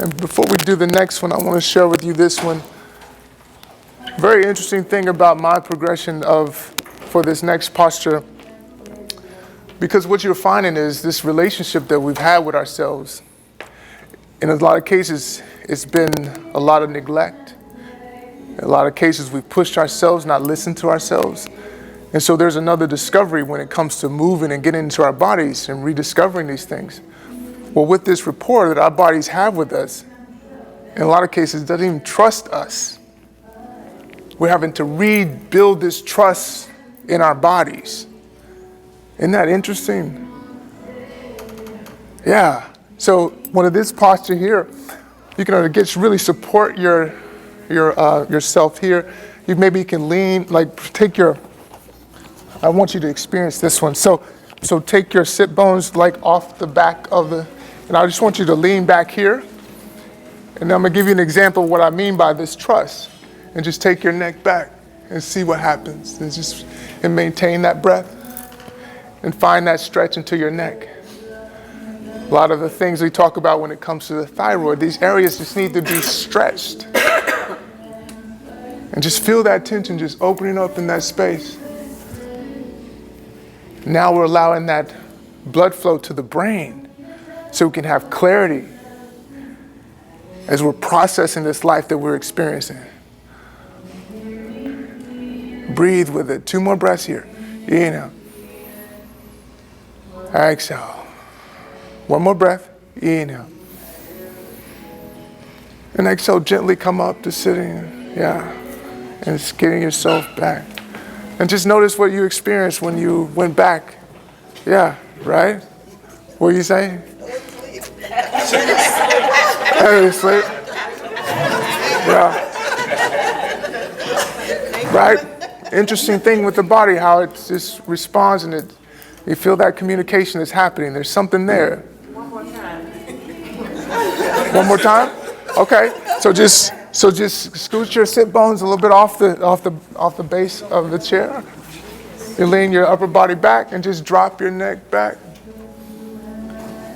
And before we do the next one, I want to share with you this one. Very interesting thing about my progression for this next posture. Because what you're finding is this relationship that we've had with ourselves. In a lot of cases, it's been a lot of neglect. In a lot of cases, we've pushed ourselves, not listened to ourselves. And so there's another discovery when it comes to moving and getting into our bodies and rediscovering these things. Well, with this rapport that our bodies have with us, in a lot of cases, it doesn't even trust us. We're having to rebuild this trust in our bodies. Isn't that interesting? Yeah. So one of this posture here, you can really support yourself here. Maybe you can lean, I want you to experience this one. So take your sit bones off the back and I just want you to lean back here. And I'm gonna give you an example of what I mean by this trust. And just take your neck back and see what happens. And maintain that breath. And find that stretch into your neck. A lot of the things we talk about when it comes to the thyroid, these areas just need to be stretched. And just feel that tension just opening up in that space. Now we're allowing that blood flow to the brain so we can have clarity as we're processing this life that we're experiencing. Breathe with it. 2 more breaths here. Inhale. Exhale. 1 more breath. Inhale. And exhale, gently come up to sitting. Yeah. And just getting yourself back. And just notice what you experienced when you went back. Yeah, right? What are you saying? Sleep. Yeah. Right? Interesting thing with the body, how it just responds and you feel that communication is happening. There's something there. One more time. One more time? Okay. So just scoot your sit bones a little bit off the base of the chair. You lean your upper body back and just drop your neck back.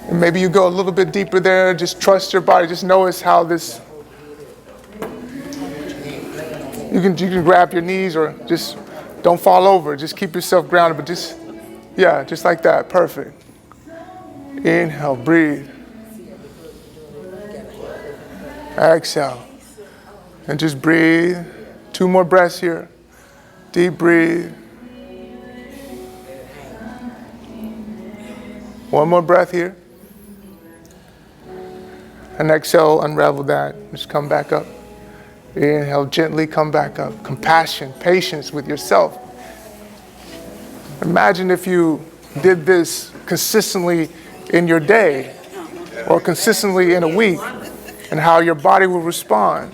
And maybe you go a little bit deeper there. Just trust your body. Just notice how this. You can grab your knees or just Don't fall over. Just keep yourself grounded, but just, yeah, just like that. Perfect. Inhale, breathe. Exhale. And just breathe. 2 more breaths here. Deep breathe. 1 more breath here. And exhale, unravel that. Just come back up. Inhale, gently come back up. Compassion, patience with yourself. Imagine if you did this consistently in your day or consistently in a week and how your body will respond.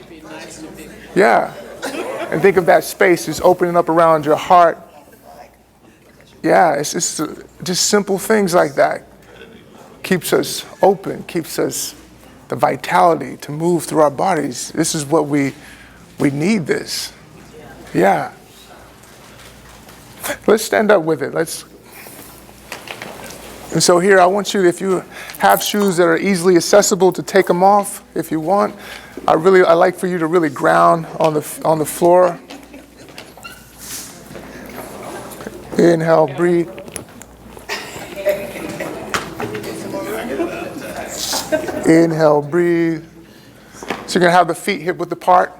Yeah. And think of that space just opening up around your heart. Yeah, it's just simple things like that. Keeps us open, keeps us the vitality to move through our bodies. This is what we need this. Yeah. Let's stand up with it. And so here I want you, if you have shoes that are easily accessible, to take them off if you want. I like for you to really ground on the floor. Inhale, breathe. Inhale, breathe. So you're gonna have the feet hip width apart.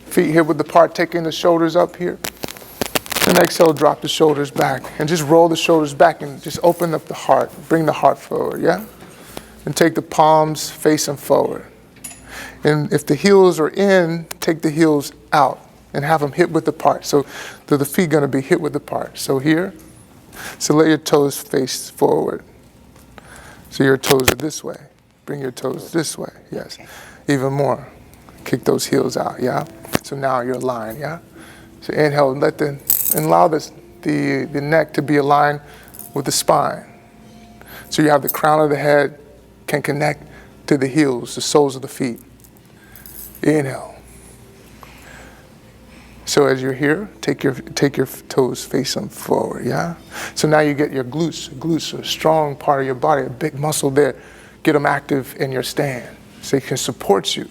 Feet hip width apart, taking the shoulders up here. And exhale, drop the shoulders back. And just roll the shoulders back and just open up the heart. Bring the heart forward, yeah? And take the palms, face them forward. And if the heels are in, take the heels out and have them hip width apart. So the feet gonna be hip width apart. So here, so let your toes face forward. So your toes are this way. Bring your toes this way, yes. Even more. Kick those heels out, yeah? So now you're aligned, yeah? So inhale and allow the neck to be aligned with the spine. So you have the crown of the head can connect to the heels, the soles of the feet. Inhale. So as you're here, take your toes, face them forward, yeah? So now you get your glutes. Glutes are a strong part of your body, a big muscle there. Get them active in your stand so they can support you.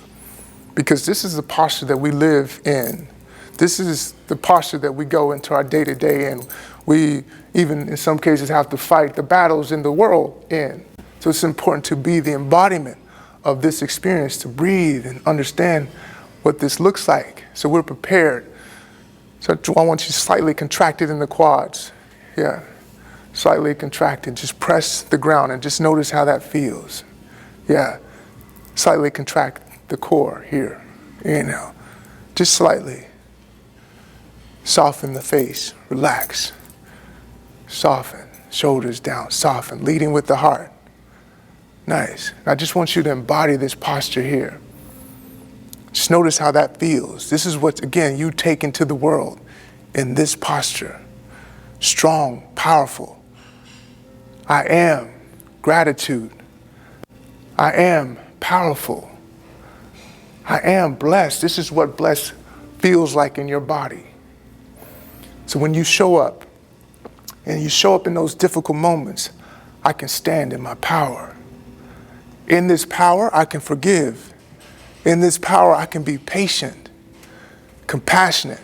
Because this is the posture that we live in. This is the posture that we go into our day-to-day, and we even in some cases have to fight the battles in the world in. So it's important to be the embodiment of this experience, to breathe and understand what this looks like so we're prepared. So I want you slightly contracted in the quads. Yeah, slightly contracted. Just press the ground and just notice how that feels. Yeah, slightly contract the core here. Inhale, just slightly. Soften the face, relax. Soften, shoulders down, soften, leading with the heart. Nice. I just want you to embody this posture here. Just notice how that feels. This is what, again, you take into the world in this posture. Strong, powerful. I am gratitude. I am powerful. I am blessed. This is what blessed feels like in your body. So when you show up, and you show up in those difficult moments, I can stand in my power. In this power, I can forgive. In this power, I can be patient, compassionate.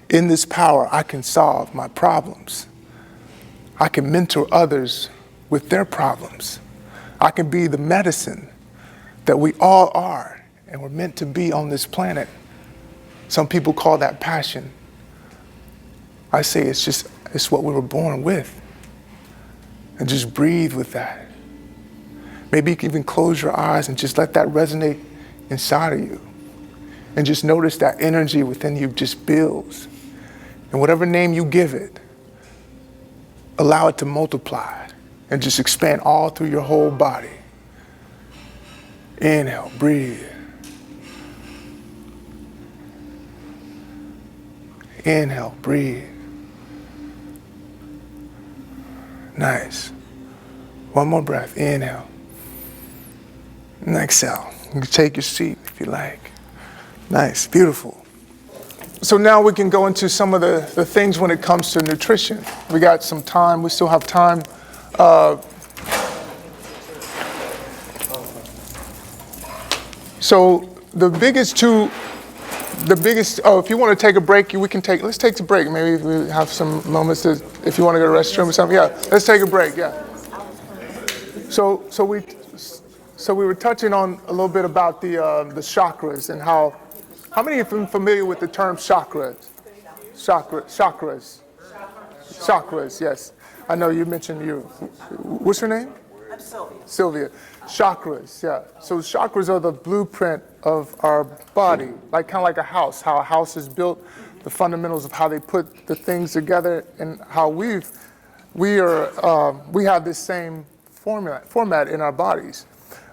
In this power, I can solve my problems. I can mentor others with their problems. I can be the medicine that we all are and we're meant to be on this planet. Some people call that passion. I say it's what we were born with. And just breathe with that. Maybe you can even close your eyes and just let that resonate inside of you. And just notice that energy within you just builds. And whatever name you give it, allow it to multiply and just expand all through your whole body. Inhale, breathe. Inhale, breathe. Nice. One more breath. Inhale. And exhale. You can take your seat if you like. Nice. Beautiful. So now we can go into some of the things when it comes to nutrition. We got some time. We still have time. So the biggest two The biggest, if you want to take a break, let's take a break. Maybe we have some moments to, if you want to go to the restroom or something. Yeah, let's take a break, yeah. So we were touching on a little bit about the chakras and how many of you are familiar with the term chakras? Chakras, yes. I know you mentioned what's your name? I'm Sylvia. Sylvia. Chakras, yeah. So chakras are the blueprint of our body, kind of like a house, how a house is built, the fundamentals of how they put the things together, and how we have this same format in our bodies.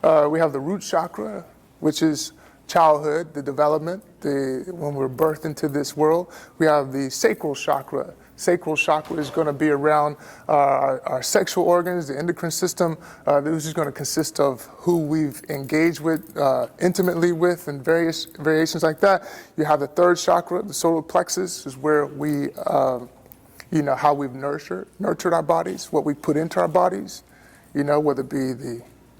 We have the root chakra, which is childhood, the development, when we're birthed into this world. We have the sacral chakra. Sacral chakra is going to be around our sexual organs, the endocrine system. This is going to consist of who we've engaged with, intimately with, and various variations like that. You have the third chakra, the solar plexus, is where we, how we've nurtured our bodies, what we put into our bodies, whether it be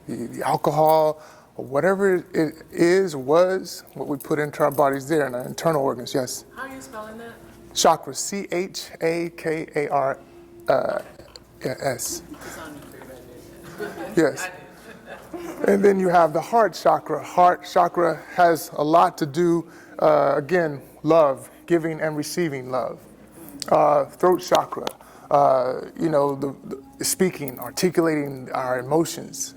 the alcohol or whatever it is, was, what we put into our bodies there, in our internal organs, yes. How are you spelling that? Chakras, Chakars. Yes. And then you have the heart chakra. Heart chakra has a lot to do, again, love, giving and receiving love. Throat chakra, the speaking, articulating our emotions,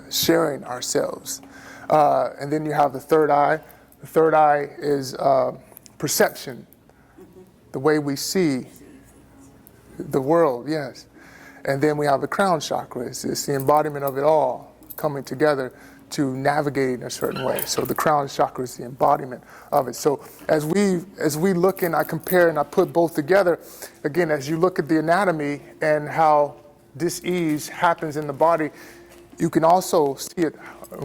sharing ourselves. And then you have the third eye. The third eye is perception. The way we see the world, yes. And then we have the crown chakra. It's the embodiment of it all coming together to navigate in a certain way. So the crown chakra is the embodiment of it. So as we look and I compare and I put both together, again, as you look at the anatomy and how dis-ease happens in the body, you can also see it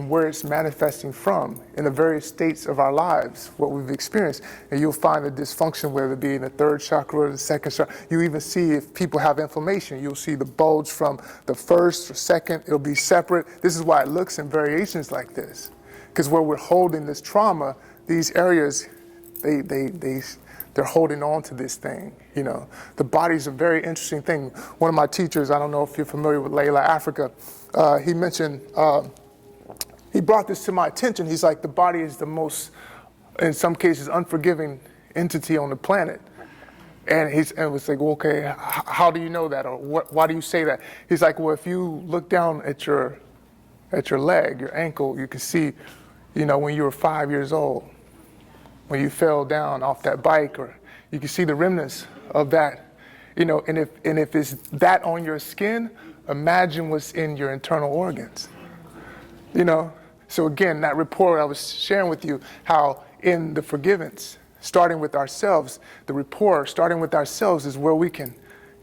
where it's manifesting from in the various states of our lives, what we've experienced. And you'll find the dysfunction, whether it be in the third chakra or the second chakra. You even see if people have inflammation, you'll see the bulge from the first or second, it'll be separate. This is why it looks in variations like this. Because where we're holding this trauma, these areas, they're holding on to this thing, The body's a very interesting thing. One of my teachers, I don't know if you're familiar with Layla Africa, he mentioned, he brought this to my attention. He's like, the body is the most, in some cases, unforgiving entity on the planet. And it was like, well, okay, how do you know that? Or why do you say that? He's like, well, if you look down at your leg, your ankle, you can see, when you were 5 years old, when you fell down off that bike, or you can see the remnants of that, and if it's that on your skin, imagine what's in your internal organs, So again, that report I was sharing with you, how in the forgiveness, starting with ourselves, the rapport starting with ourselves is where we can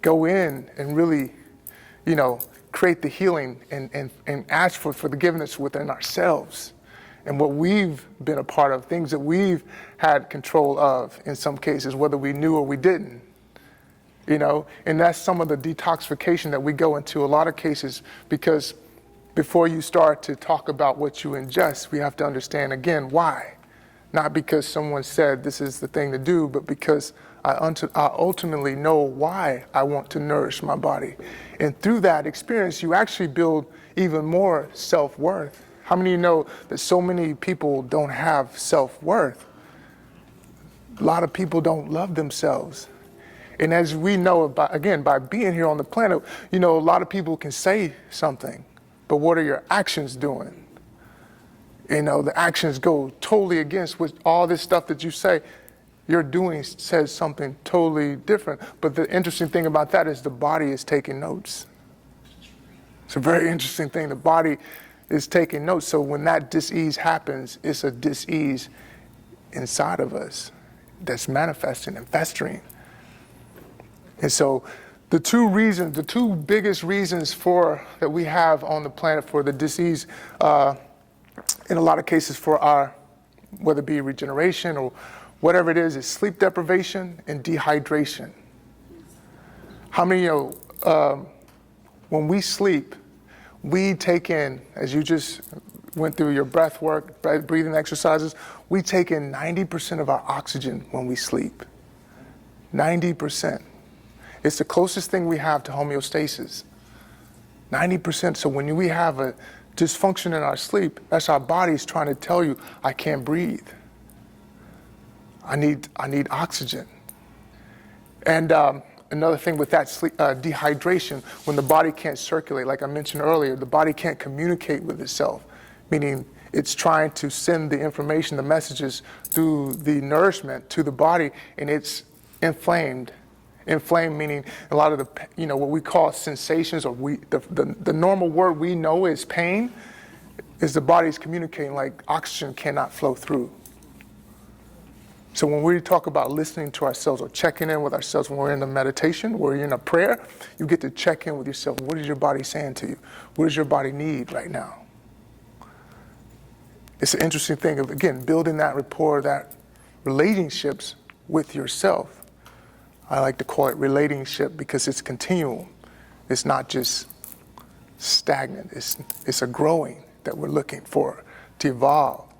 go in and really, create the healing and ask for forgiveness within ourselves. And what we've been a part of, things that we've had control of in some cases, whether we knew or we didn't. And that's some of the detoxification that we go into a lot of cases, because before you start to talk about what you ingest, we have to understand again why. Not because someone said this is the thing to do, but because I ultimately know why I want to nourish my body. And through that experience, you actually build even more self-worth. How many of you know that so many people don't have self-worth? A lot of people don't love themselves. And as we know, by being here on the planet, a lot of people can say something, but what are your actions doing? The actions go totally against what all this stuff that you say. Your doing says something totally different. But the interesting thing about that is the body is taking notes. It's a very interesting thing. The body is taking notes. So when that dis-ease happens, it's a dis-ease inside of us that's manifesting and festering. And so the two biggest reasons that we have on the planet for the disease, in a lot of cases for our, whether it be regeneration or whatever it is sleep deprivation and dehydration. How many when we sleep, we take in, as you just went through your breath work, breathing exercises, we take in 90% of our oxygen when we sleep. 90%. It's the closest thing we have to homeostasis. 90%. So when we have a dysfunction in our sleep, that's our bodies trying to tell you, I can't breathe. I need oxygen. And another thing with that dehydration, when the body can't circulate, like I mentioned earlier, the body can't communicate with itself, meaning it's trying to send the information, the messages through the nourishment to the body, and it's inflamed. Inflamed meaning a lot of the, what we call sensations, or the normal word we know is pain, is the body's communicating like oxygen cannot flow through. So when we talk about listening to ourselves or checking in with ourselves when we're in a meditation, when you're in a prayer, you get to check in with yourself. What is your body saying to you? What does your body need right now? It's an interesting thing of, again, building that rapport, that relationships with yourself. I like to call it relationship because it's continual. It's not just stagnant. It's a growing that we're looking for to evolve.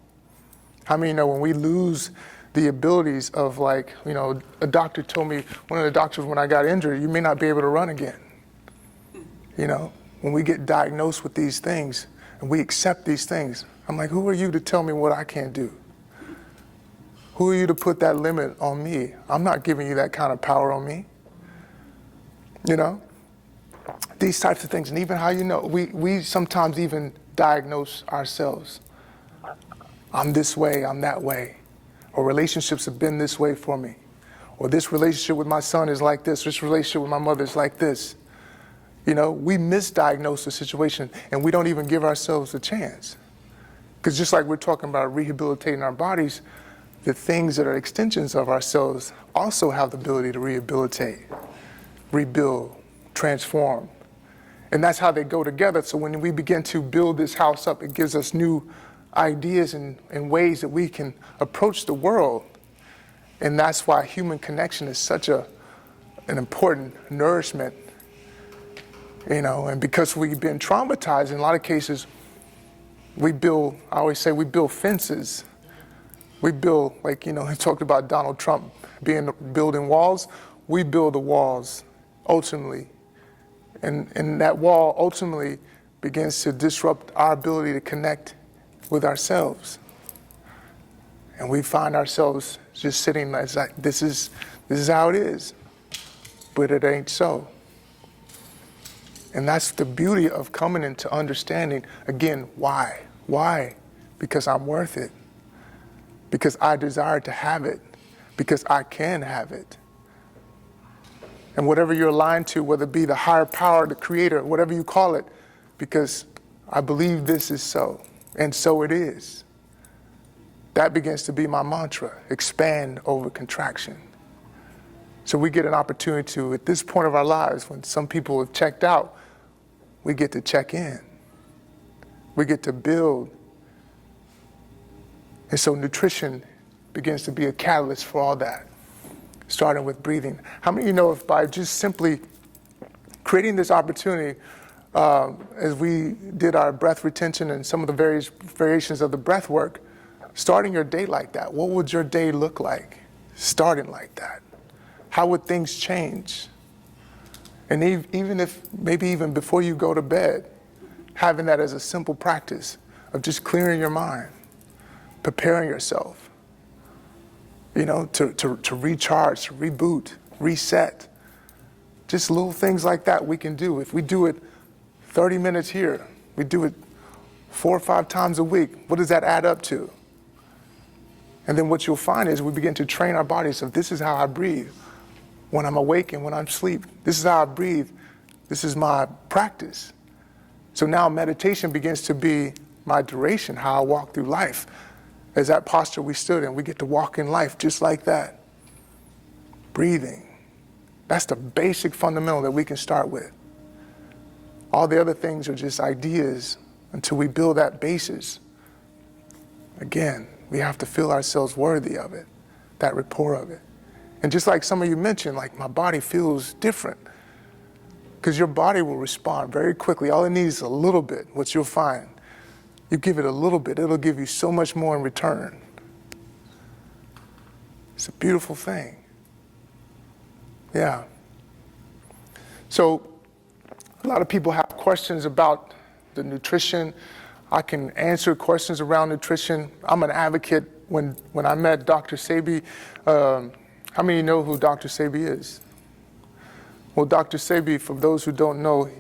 How many know when we lose the abilities of, like, a doctor told me, one of the doctors, when I got injured, you may not be able to run again. When we get diagnosed with these things and we accept these things, I'm like, who are you to tell me what I can't do? Who are you to put that limit on me? I'm not giving you that kind of power on me. These types of things, and even how we sometimes even diagnose ourselves. I'm this way, I'm that way. Or relationships have been this way for me. Or this relationship with my son is like this relationship with my mother is like this. We misdiagnose the situation and we don't even give ourselves a chance. Because just like we're talking about rehabilitating our bodies, the things that are extensions of ourselves also have the ability to rehabilitate, rebuild, transform. And that's how they go together. So when we begin to build this house up, it gives us new ideas and ways that we can approach the world. And that's why human connection is such an important nourishment. And because we've been traumatized, in a lot of cases, I always say we build fences. We build, he talked about Donald Trump building walls. We build the walls, ultimately. And that wall ultimately begins to disrupt our ability to connect with ourselves. And we find ourselves just sitting like, this is how it is. But it ain't so. And that's the beauty of coming into understanding, again, why? Why? Because I'm worth it. Because I desire to have it. Because I can have it. And whatever you're aligned to, whether it be the higher power, the creator, whatever you call it, because I believe this is so. And so it is. That begins to be my mantra, expand over contraction. So we get an opportunity to, at this point of our lives, when some people have checked out, we get to check in. We get to build. And so nutrition begins to be a catalyst for all that, starting with breathing. How many of you know if by just simply creating this opportunity, as we did our breath retention and some of the various variations of the breath work, starting your day like that, what would your day look like starting like that? How would things change? And even if, maybe even before you go to bed, having that as a simple practice of just clearing your mind, preparing yourself, to recharge, to reboot, reset. Just little things like that we can do. If we do it 30 minutes here, we do it 4 or 5 times a week, what does that add up to? And then what you'll find is we begin to train our bodies. So this is how I breathe when I'm awake and when I'm asleep. This is how I breathe. This is my practice. So now meditation begins to be my duration, how I walk through life. As that posture we stood in, we get to walk in life just like that. Breathing. That's the basic fundamental that we can start with. All the other things are just ideas until we build that basis. Again, we have to feel ourselves worthy of it, that rapport of it. And just like some of you mentioned, like my body feels different. Because your body will respond very quickly. All it needs is a little bit, which you'll find. You give it a little bit, it'll give you so much more in return. It's a beautiful thing. Yeah. So a lot of people have questions about the nutrition. I can answer questions around nutrition. I'm an advocate. When I met Dr. Sebi, how many know who Dr. Sebi is? Well, Dr. Sebi, for those who don't know,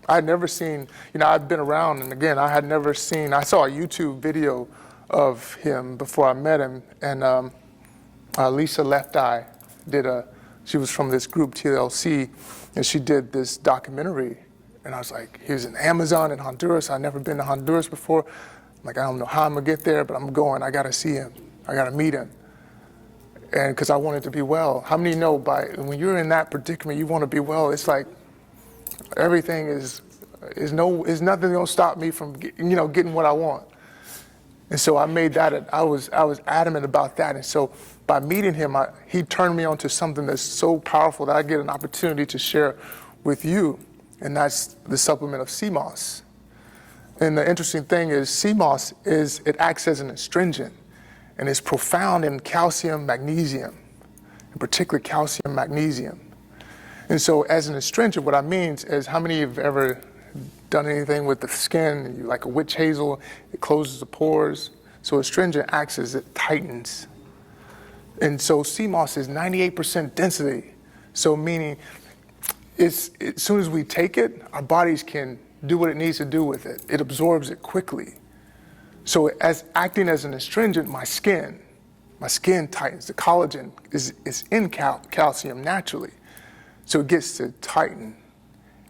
I had never seen, I've been around, and again, I saw a YouTube video of him before I met him, and Lisa Left Eye she was from this group, TLC, and she did this documentary, and I was like, he was in Amazon in Honduras. I'd never been to Honduras before. I'm like, I don't know how I'm gonna get there, but I'm going. I gotta see him. I gotta meet him. And because I wanted to be well. How many know when you're in that predicament, you want to be well? It's like everything is nothing gonna stop me from getting what I want. And so I made that. I was adamant about that. And so by meeting him, he turned me on to something that's so powerful that I get an opportunity to share with you, and that's the supplement of sea moss. And the interesting thing is, sea moss it acts as an astringent, and it's profound in calcium, magnesium, in particular calcium, magnesium. And so as an astringent, what I mean is, how many of you have ever done anything with the skin, like a witch hazel, it closes the pores. So astringent acts as it tightens. And so sea moss is 98% density. So meaning, as soon as we take it, our bodies can do what it needs to do with it. It absorbs it quickly. So as acting as an astringent, my skin tightens. The collagen is in calcium naturally. So it gets to tighten.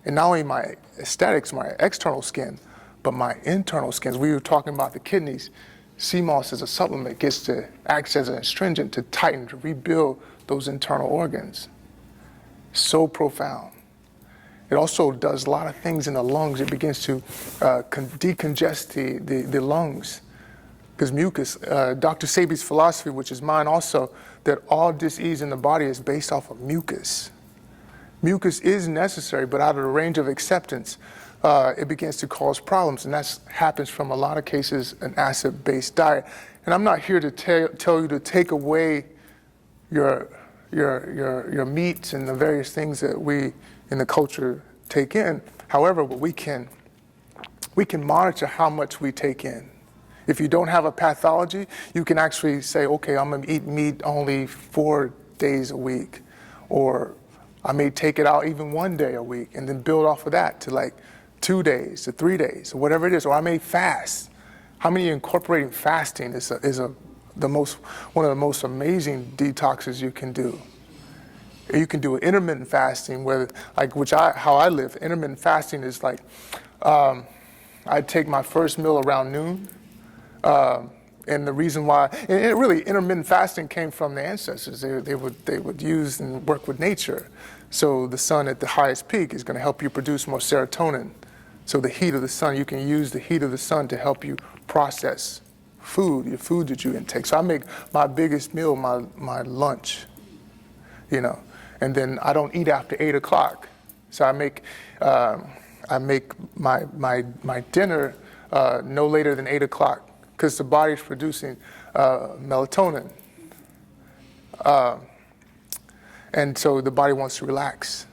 And not only my aesthetics, my external skin, but my internal skins. We were talking about the kidneys. Sea moss as a supplement acts as an astringent to tighten, to rebuild those internal organs. So profound. It also does a lot of things in the lungs. It begins to decongest the lungs. Because mucus, Dr. Sebi's philosophy, which is mine also, that all disease in the body is based off of mucus. Mucus is necessary, but out of the range of acceptance, it begins to cause problems, and that happens from a lot of cases an acid-based diet. And I'm not here to tell you to take away your meats and the various things that we in the culture take in. However, we can monitor how much we take in. If you don't have a pathology, you can actually say, okay, I'm gonna eat meat only 4 days a week, or I may take it out even 1 day a week and then build off of that to like 2 days to 3 days or whatever it is, or I may fast. How many incorporating fasting is one of the most amazing detoxes you can do. You can do intermittent fasting, how I live. Intermittent fasting is like, I take my first meal around noon, and the reason why, and really intermittent fasting came from the ancestors. They would use and work with nature. So the sun at the highest peak is going to help you produce more serotonin. So the heat of the sun, you can use the heat of the sun to help you process your food that you intake. So I make my biggest meal my lunch, and then I don't eat after 8 o'clock. So I make my dinner no later than 8 o'clock, because the body's producing melatonin. And so the body wants to relax.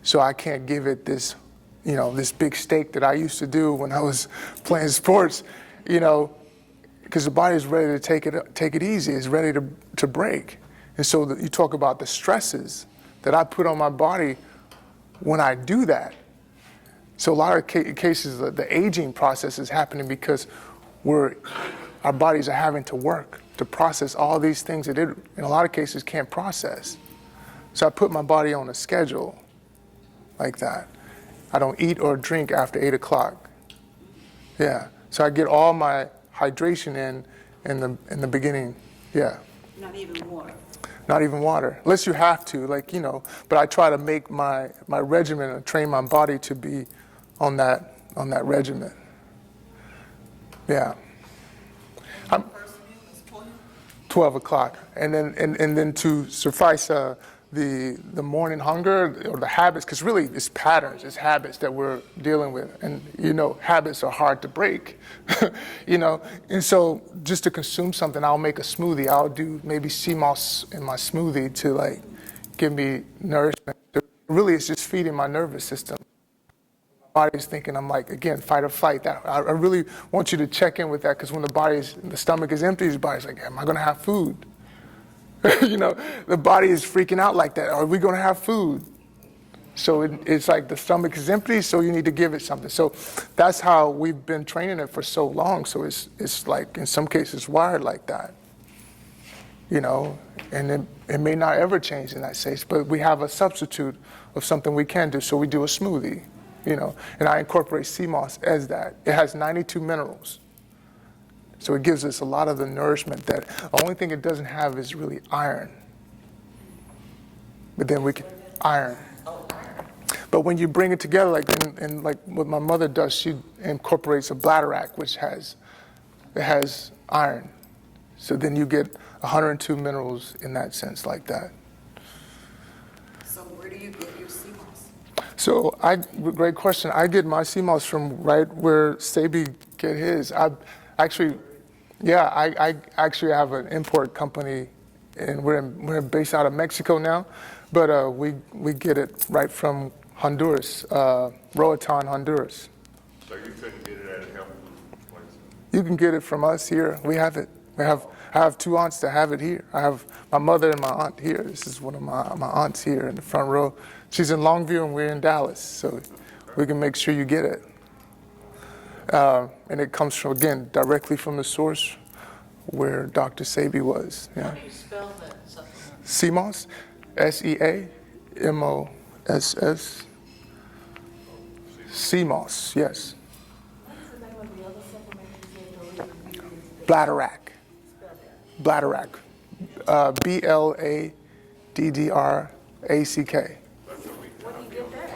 So I can't give it this, this big steak that I used to do when I was playing sports, because the body is ready to take it easy. It's ready to break. And so you talk about the stresses that I put on my body when I do that. So a lot of cases, the aging process is happening because our bodies are having to work to process all these things that it, in a lot of cases, can't process. So I put my body on a schedule like that. I don't eat or drink after 8 o'clock. Yeah. So I get all my hydration in the beginning. Yeah. Not even water. Not even water, unless you have to, but I try to make my regimen and train my body to be on that regimen. Yeah. First meal is 12. 12 o'clock. And then to suffice the morning hunger or the habits, because really it's patterns, it's habits that we're dealing with. And, habits are hard to break, And so just to consume something, I'll make a smoothie. I'll do maybe sea moss in my smoothie to like give me nourishment. Really, it's just feeding my nervous system. My body's thinking, I'm like, again, fight or flight. That I really want you to check in with that, because when the stomach is empty, the body's like, am I going to have food? The body is freaking out like that. Are we going to have food? So it's like the stomach is empty, so you need to give it something. So that's how we've been training it for so long. So it's like, in some cases, wired like that. And it may not ever change in that case, but we have a substitute of something we can do. So we do a smoothie, and I incorporate sea moss as that. It has 92 minerals. So it gives us a lot of the nourishment that the only thing it doesn't have is really iron. But then we can, iron. But when you bring it together, like like what my mother does, she incorporates a bladderwrack, which has iron. So then you get 102 minerals in that sense, like that. So where do you get your sea moss? So great question. I get my sea moss from right where Sebi get his. I actually have an import company, and we're based out of Mexico now, but we get it right from Honduras, Roatan, Honduras. So you couldn't get it at a health food place? You can get it from us here. We have it. I have two aunts that have it here. I have my mother and my aunt here. This is one of my aunts here in the front row. She's in Longview and we're in Dallas, so we can make sure you get it. And it comes from, again, directly from the source where Dr. Sebi was. Yeah. How do you spell that supplement? CMOS, SEAMOSS. CMOS, yes. What's the name of the other supplement you said? Bladderwrack. Bladderwrack. BLADDRACK. Where do you get that?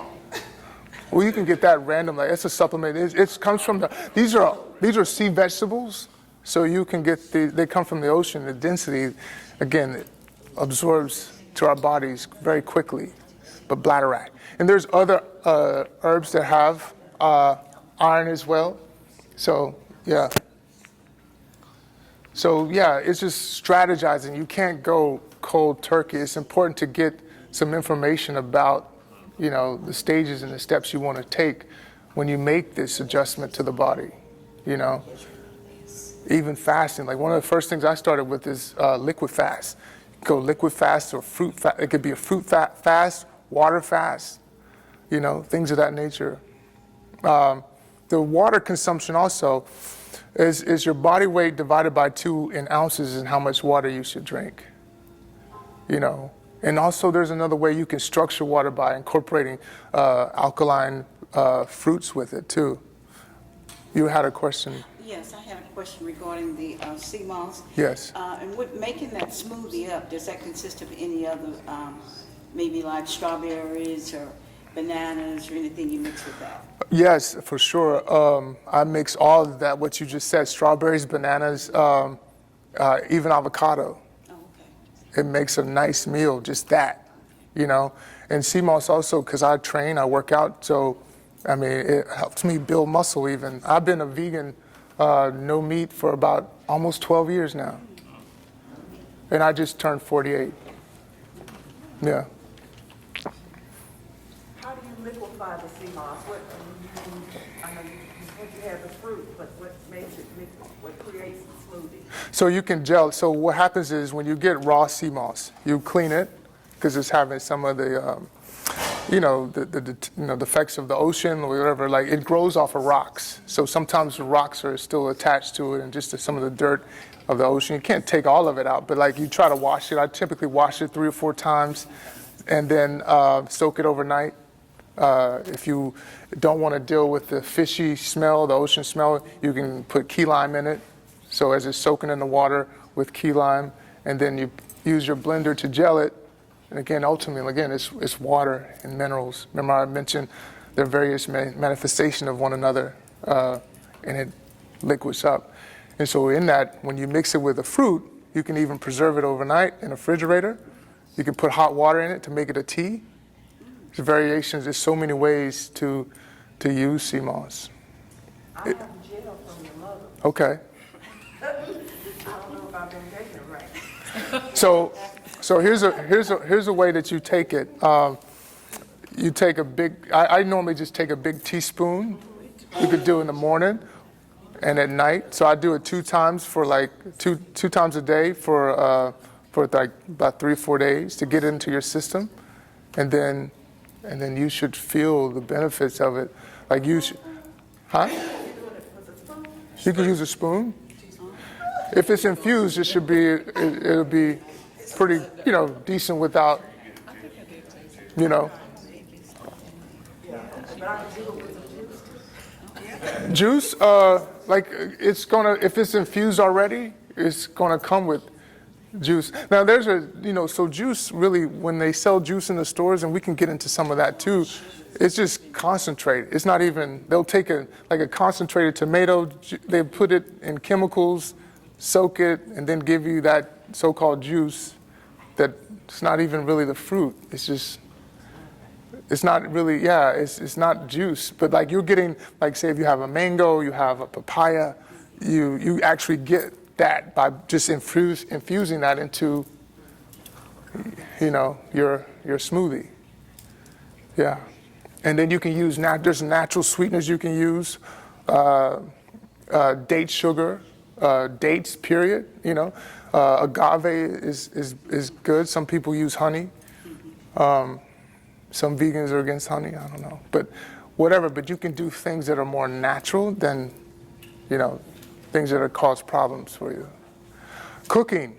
Well, you can get that randomly. It's a supplement. It comes from these are sea vegetables, so you can get they come from the ocean. The density, again, it absorbs to our bodies very quickly. But bladderwrack. And there's other herbs that have iron as well. So yeah. So yeah, it's just strategizing. You can't go cold turkey. It's important to get some information about, the stages and the steps you want to take when you make this adjustment to the body, Even fasting, like one of the first things I started with is liquid fast. Go liquid fast or fruit fast. It could be a fruit fast, water fast, things of that nature. The water consumption also is your body weight divided by 2 in ounces and how much water you should drink. And also there's another way you can structure water by incorporating alkaline fruits with it too. You had a question? Yes, I had a question regarding the sea moss. Yes. And with making that smoothie up, does that consist of any other, maybe like strawberries or bananas or anything you mix with that? Yes, for sure. I mix all of that, what you just said, strawberries, bananas, even avocado. Oh, okay. It makes a nice meal, just that, And sea moss also, because I train, I work out, so, it helps me build muscle even. I've been a vegan, no meat for about almost 12 years now. And I just turned 48. Yeah. How do you liquefy the sea moss? I know you said you have the fruit, but what makes it liquid? What creates the smoothie? So you can gel. So what happens is when you get raw sea moss, you clean it because it's having some of the, the effects of the ocean or whatever. Like it grows off of rocks. So sometimes the rocks are still attached to it and just some of the dirt of the ocean. You can't take all of it out, but like you try to wash it. I typically wash it 3 or 4 times and then soak it overnight. If you don't want to deal with the fishy smell, the ocean smell, you can put key lime in it. So as it's soaking in the water with key lime, and then you use your blender to gel it. And again, ultimately, it's water and minerals. Remember I mentioned they're various manifestation of one another, and it liquids up. And so in that, when you mix it with a fruit, you can even preserve it overnight in a refrigerator, You can put hot water in it to make it a tea. There's variations. There's so many ways to use sea moss. I have gel from your mother. Okay. I don't know if I've been taking it right. So here's a way that you take it. You take a big. I normally just take a big teaspoon. You could do it in the morning and at night. So I do it 2 times for like two times a day for like about 3 or 4 days to get it into your system, and then you should feel the benefits of it. Like you should, huh? You can use a spoon. If it's infused, it'll be pretty, decent without, Juice, if it's infused already, it's gonna come with juice. Now so juice really, when they sell juice in the stores, and we can get into some of that too, it's just concentrated. It's not even, they'll take a concentrated tomato, they put it in chemicals, soak it, and then give you that so-called juice that's not even really the fruit. It's not really, it's not juice. But like you're getting, like say if you have a mango, you have a papaya, you actually get that by just infusing that into, your smoothie. Yeah. And then you can use, there's natural sweeteners you can use, date sugar, dates, period, agave is good. Some people use honey. Some vegans are against honey, I don't know. But whatever, but you can do things that are more natural than, things that cause problems for you. Cooking,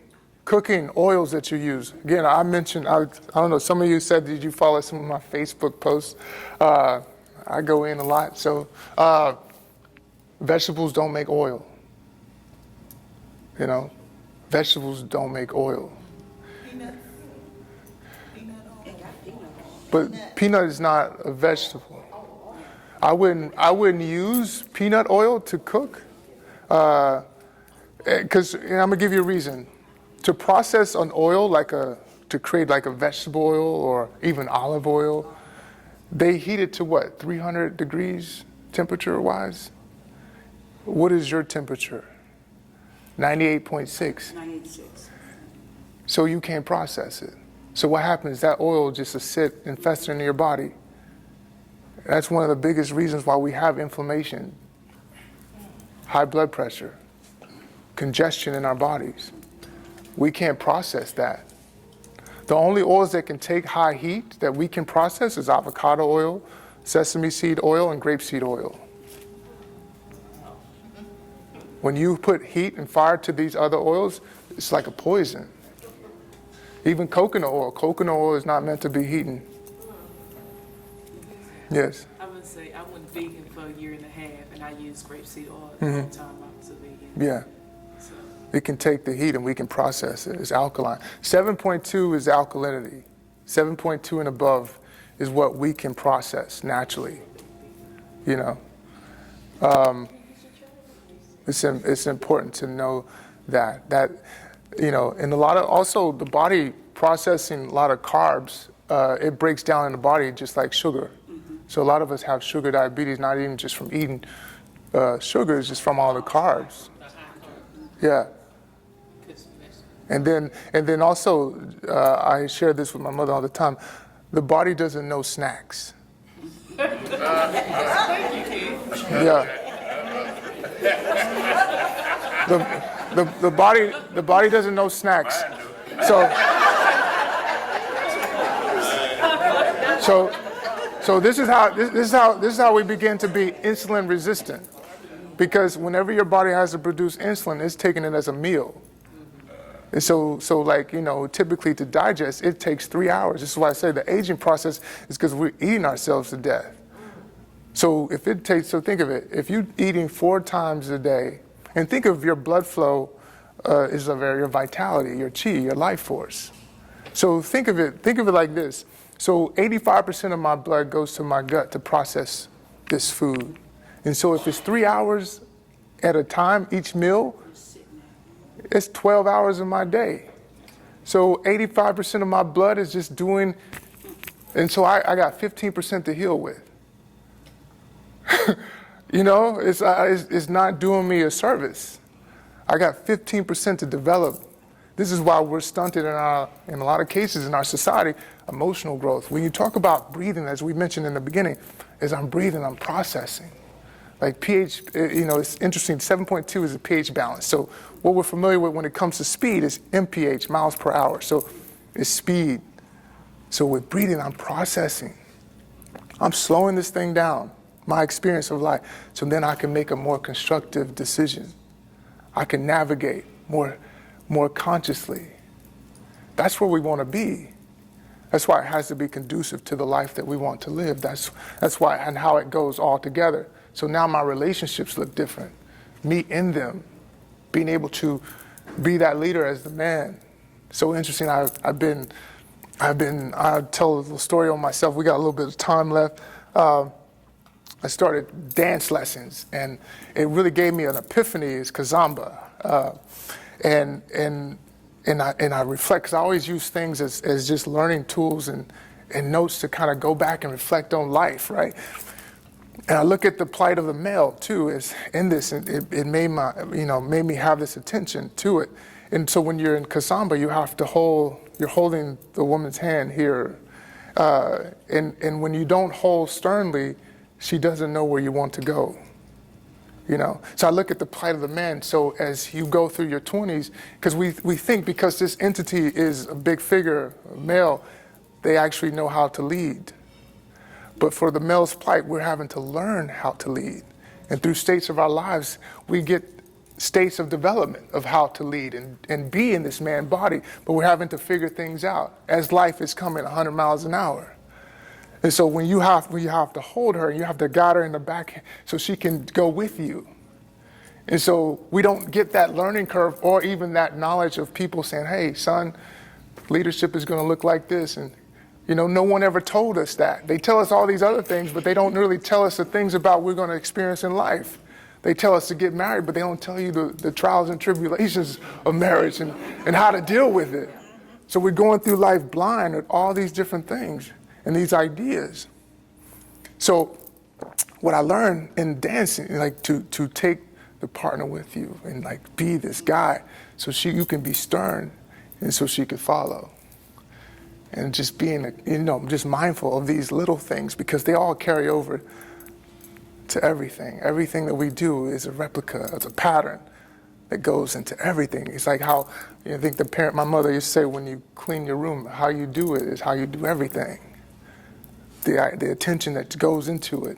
oils that you use. Again, I mentioned, I don't know, some of you said, did you follow some of my Facebook posts? I go in a lot. So vegetables don't make oil. Vegetables don't make oil. But peanut is not a vegetable. I wouldn't use peanut oil to cook, because I'm gonna give you a reason. To process an oil to create like a vegetable oil or even olive oil, they heat it to what, 300 degrees temperature-wise? What is your temperature? 98.6. 986. So you can't process it. So what happens? That oil just sit and fester in your body. That's one of the biggest reasons why we have inflammation, high blood pressure, congestion in our bodies. We can't process that. The only oils that can take high heat that we can process is avocado oil, sesame seed oil, and grapeseed oil. When you put heat and fire to these other oils, it's like a poison. Even coconut oil is not meant to be heated. Yes. I would say I went vegan for a year and a half, and I used grapeseed oil the whole time I was a vegan. Yeah. So, It can take the heat and we can process it. It's alkaline. 7.2 is alkalinity. 7.2 and above is what we can process naturally. It's important to know that and a lot of, also the body processing a lot of carbs, it breaks down in the body just like sugar. So a lot of us have sugar diabetes, not even just from eating sugar, it's just from all the carbs. Yeah. And then also, I share this with my mother all the time, the body doesn't know snacks. Yeah. The body doesn't know snacks. So this is how we begin to be insulin resistant, because whenever your body has to produce insulin, it's taking it as a meal. And so typically to digest, it takes 3 hours. This is why I say the aging process is because we're eating ourselves to death. So think of it, if you're eating 4 times a day, and think of your blood flow is your vitality, your chi, your life force. So think of it like this. So 85% of my blood goes to my gut to process this food. And so if it's 3 hours at a time, each meal, it's 12 hours of my day. So 85% of my blood is just doing, and so I got 15% to heal with. You know, it's not doing me a service. I got 15% to develop. This is why we're stunted in a lot of cases in our society, emotional growth. When you talk about breathing, as we mentioned in the beginning, as I'm breathing, I'm processing. Like pH, you know, it's interesting, 7.2 is a pH balance. So what we're familiar with when it comes to speed is MPH, miles per hour. So it's speed. So with breathing, I'm processing. I'm slowing this thing down, my experience of life, so then I can make a more constructive decision. I can navigate more consciously. That's where we want to be. That's why it has to be conducive to the life that we want to live. That's why, and how it goes all together. So now my relationships look different. Me in them, being able to be that leader as the man. So interesting. I'll tell a little story on myself. We got a little bit of time left. I started dance lessons, and it really gave me an epiphany. Is Kazamba, and I reflect, because I always use things as just learning tools and notes to kind of go back and reflect on life, right? And I look at the plight of the male too, as in this, and it made me have this attention to it. And so when you're in Kazamba, you're holding the woman's hand here, and when you don't hold sternly, she doesn't know where you want to go. You know, so I look at the plight of the man. So as you go through your 20s, because we think because this entity is a big figure, a male, they actually know how to lead. But for the male's plight, we're having to learn how to lead. And through states of our lives, we get states of development of how to lead and be in this man body. But we're having to figure things out as life is coming 100 miles an hour. And so when you have to hold her and you have to guide her in the back so she can go with you. And so we don't get that learning curve or even that knowledge of people saying, hey, son, leadership is going to look like this. And, you know, no one ever told us that. They tell us all these other things, but they don't really tell us the things about we're going to experience in life. They tell us to get married, but they don't tell you the trials and tribulations of marriage and how to deal with it. So we're going through life blind with all these different things and these ideas. So what I learned in dancing, like to take the partner with you and like be this guy so you can be stern and so she could follow. And just being, just mindful of these little things because they all carry over to everything. Everything that we do is a replica, it's a pattern that goes into everything. It's like how, I think my mother used to say, when you clean your room, how you do it is how you do everything. The attention that goes into it,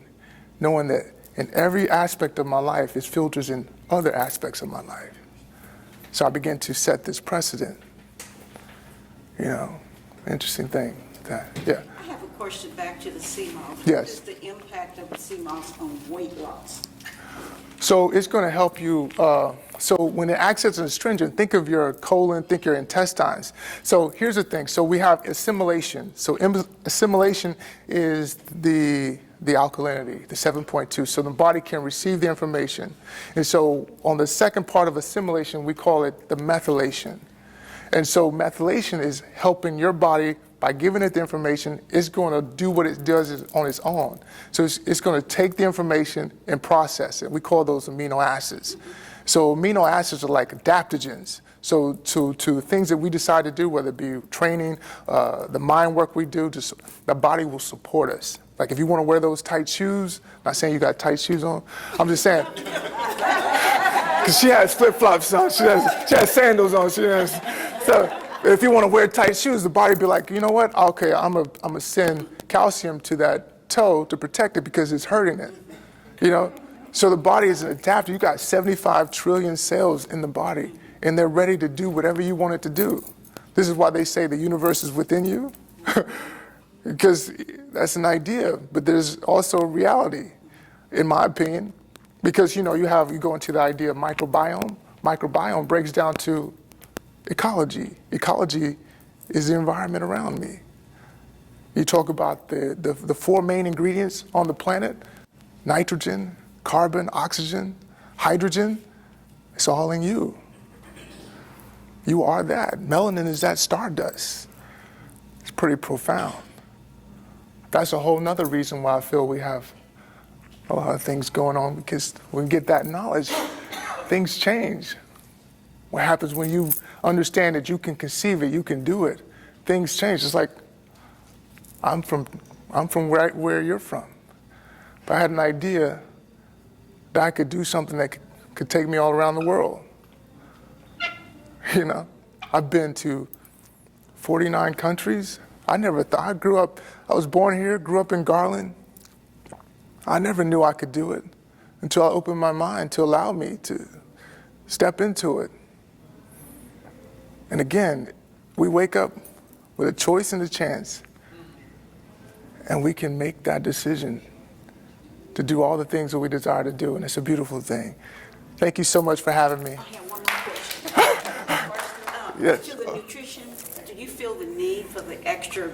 knowing that in every aspect of my life, it filters in other aspects of my life. So I began to set this precedent. Interesting thing. Yeah. I have a question back to the CMOS. Yes. What is the impact of the CMOS on weight loss? So it's going to help you. So when it acts as an astringent, think of your colon, think your intestines. So here's the thing. So we have assimilation. So assimilation is the alkalinity, the 7.2. So the body can receive the information. And so on the second part of assimilation, we call it the methylation. And so methylation is helping your body by giving it the information. It's going to do what it does on its own. So it's going to take the information and process it. We call those amino acids. So amino acids are like adaptogens. So to things that we decide to do, whether it be training, the mind work we do, the body will support us. Like if you want to wear those tight shoes, not saying you got tight shoes on, I'm just saying, because she has flip-flops on, she has sandals on, so if you want to wear tight shoes, the body be like, you know what? Okay, I'm gonna send calcium to that toe to protect it because it's hurting it. So the body is an adapter. You got 75 trillion cells in the body, and they're ready to do whatever you want it to do. This is why they say the universe is within you, because that's an idea, but there's also reality, in my opinion, because you go into the idea of microbiome. Microbiome breaks down to ecology. Ecology is the environment around me. You talk about the four main ingredients on the planet: nitrogen, carbon, oxygen, hydrogen. It's all in you. You are that. Melanin is that stardust. It's pretty profound. That's a whole nother reason why I feel we have a lot of things going on, because when we get that knowledge, things change. What happens when you understand that you can conceive it, you can do it, things change. It's like, I'm from right where you're from. But I had an idea that I could do something that could take me all around the world. You know, I've been to 49 countries. I never thought, I was born here, grew up in Garland. I never knew I could do it until I opened my mind to allow me to step into it. And again, we wake up with a choice and a chance, and we can make that decision to do all the things that we desire to do, and it's a beautiful thing. Thank you so much for having me. I have one more question. Yes. To the nutrition, do you feel the need for the extra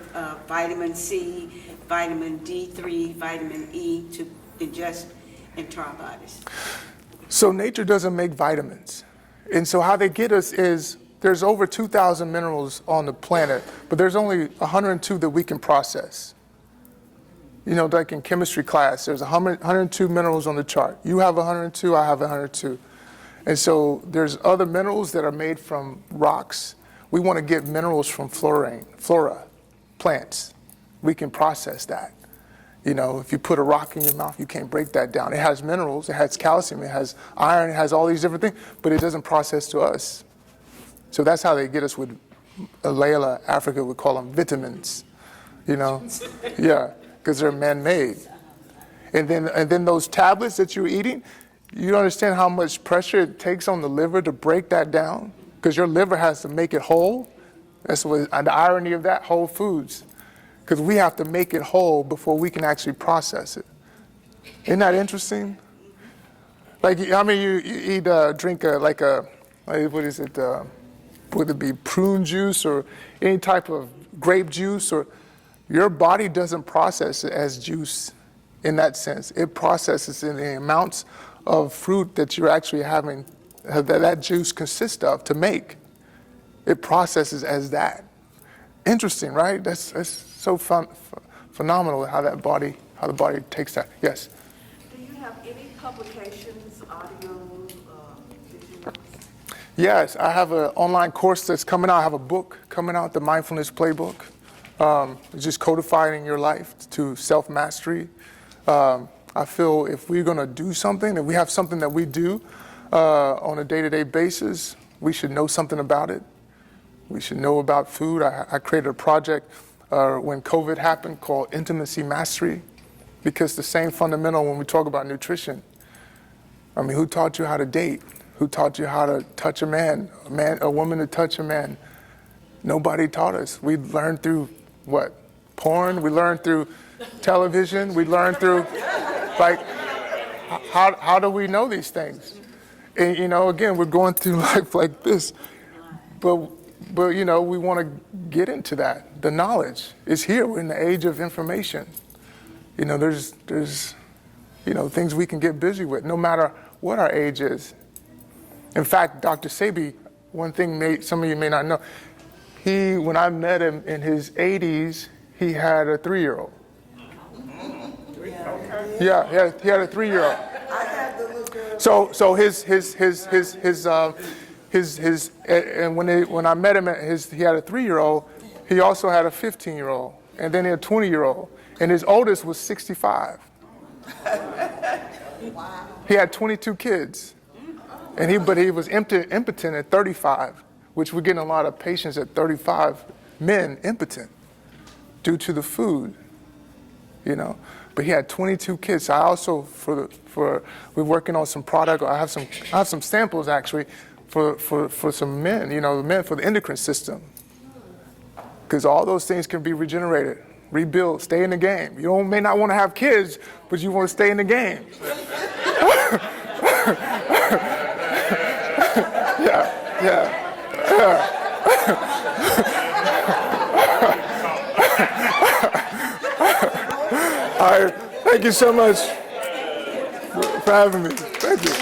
vitamin C, vitamin D3, vitamin E to ingest into our bodies? So nature doesn't make vitamins. And so how they get us is there's over 2,000 minerals on the planet, but there's only 102 that we can process. You know, like in chemistry class, there's 102 minerals on the chart. You have 102, I have 102. And so there's other minerals that are made from rocks. We want to get minerals from flora, plants. We can process that. You know, if you put a rock in your mouth, you can't break that down. It has minerals, it has calcium, it has iron, it has all these different things, but it doesn't process to us. So that's how they get us with Layla, Africa would call them vitamins, you know? Yeah, because they're man-made. And then those tablets that you're eating, you don't understand how much pressure it takes on the liver to break that down, because your liver has to make it whole. That's what the irony of that, whole foods. Because we have to make it whole before we can actually process it. Isn't that interesting? Like, I mean, you eat, drink what is it, would it be prune juice or any type of grape juice, or your body doesn't process it as juice in that sense. It processes in the amounts of fruit that you're actually having, that juice consists of to make. It processes as that. Interesting, right? That's so phenomenal how the body takes that. Yes. Do you have any publications, audio, Yes, I have an online course that's coming out. I have a book coming out, the Mindfulness Playbook. It's just codifying your life to self-mastery. I feel if we're going to do something, if we have something that we do on a day-to-day basis, we should know something about it. We should know about food. I created a project when COVID happened called Intimacy Mastery, because the same fundamental when we talk about nutrition. I mean, who taught you how to date? Who taught you how to touch a woman to touch a man? Nobody taught us. We learned through what? Porn? We learned through television? We learned through, like, how do we know these things? And, you know, again, we're going through life like this, but you know, we want to get into that. The knowledge is here. We're in the age of information. You know, there's you know, things we can get busy with, no matter what our age is. In fact, Dr. Sebi, one thing some of you may not know, when I met him in his 80s, he had a 3-year-old. Yeah, he had a 3-year-old. I had the little girl. So and when I met him, he had a 3-year-old. He also had a 15-year-old, and then he had a 20-year-old, and his oldest was 65. Wow. He had 22 kids, but he was impotent at 35, which we're getting a lot of patients at 35, men impotent due to the food, you know. But he had 22 kids. So I also, we're working on some product. I have some samples actually for some men, you know, men for the endocrine system, because all those things can be regenerated, rebuilt, stay in the game. You may not want to have kids, but you want to stay in the game. Yeah. All right, thank you so much for having me. Thank you.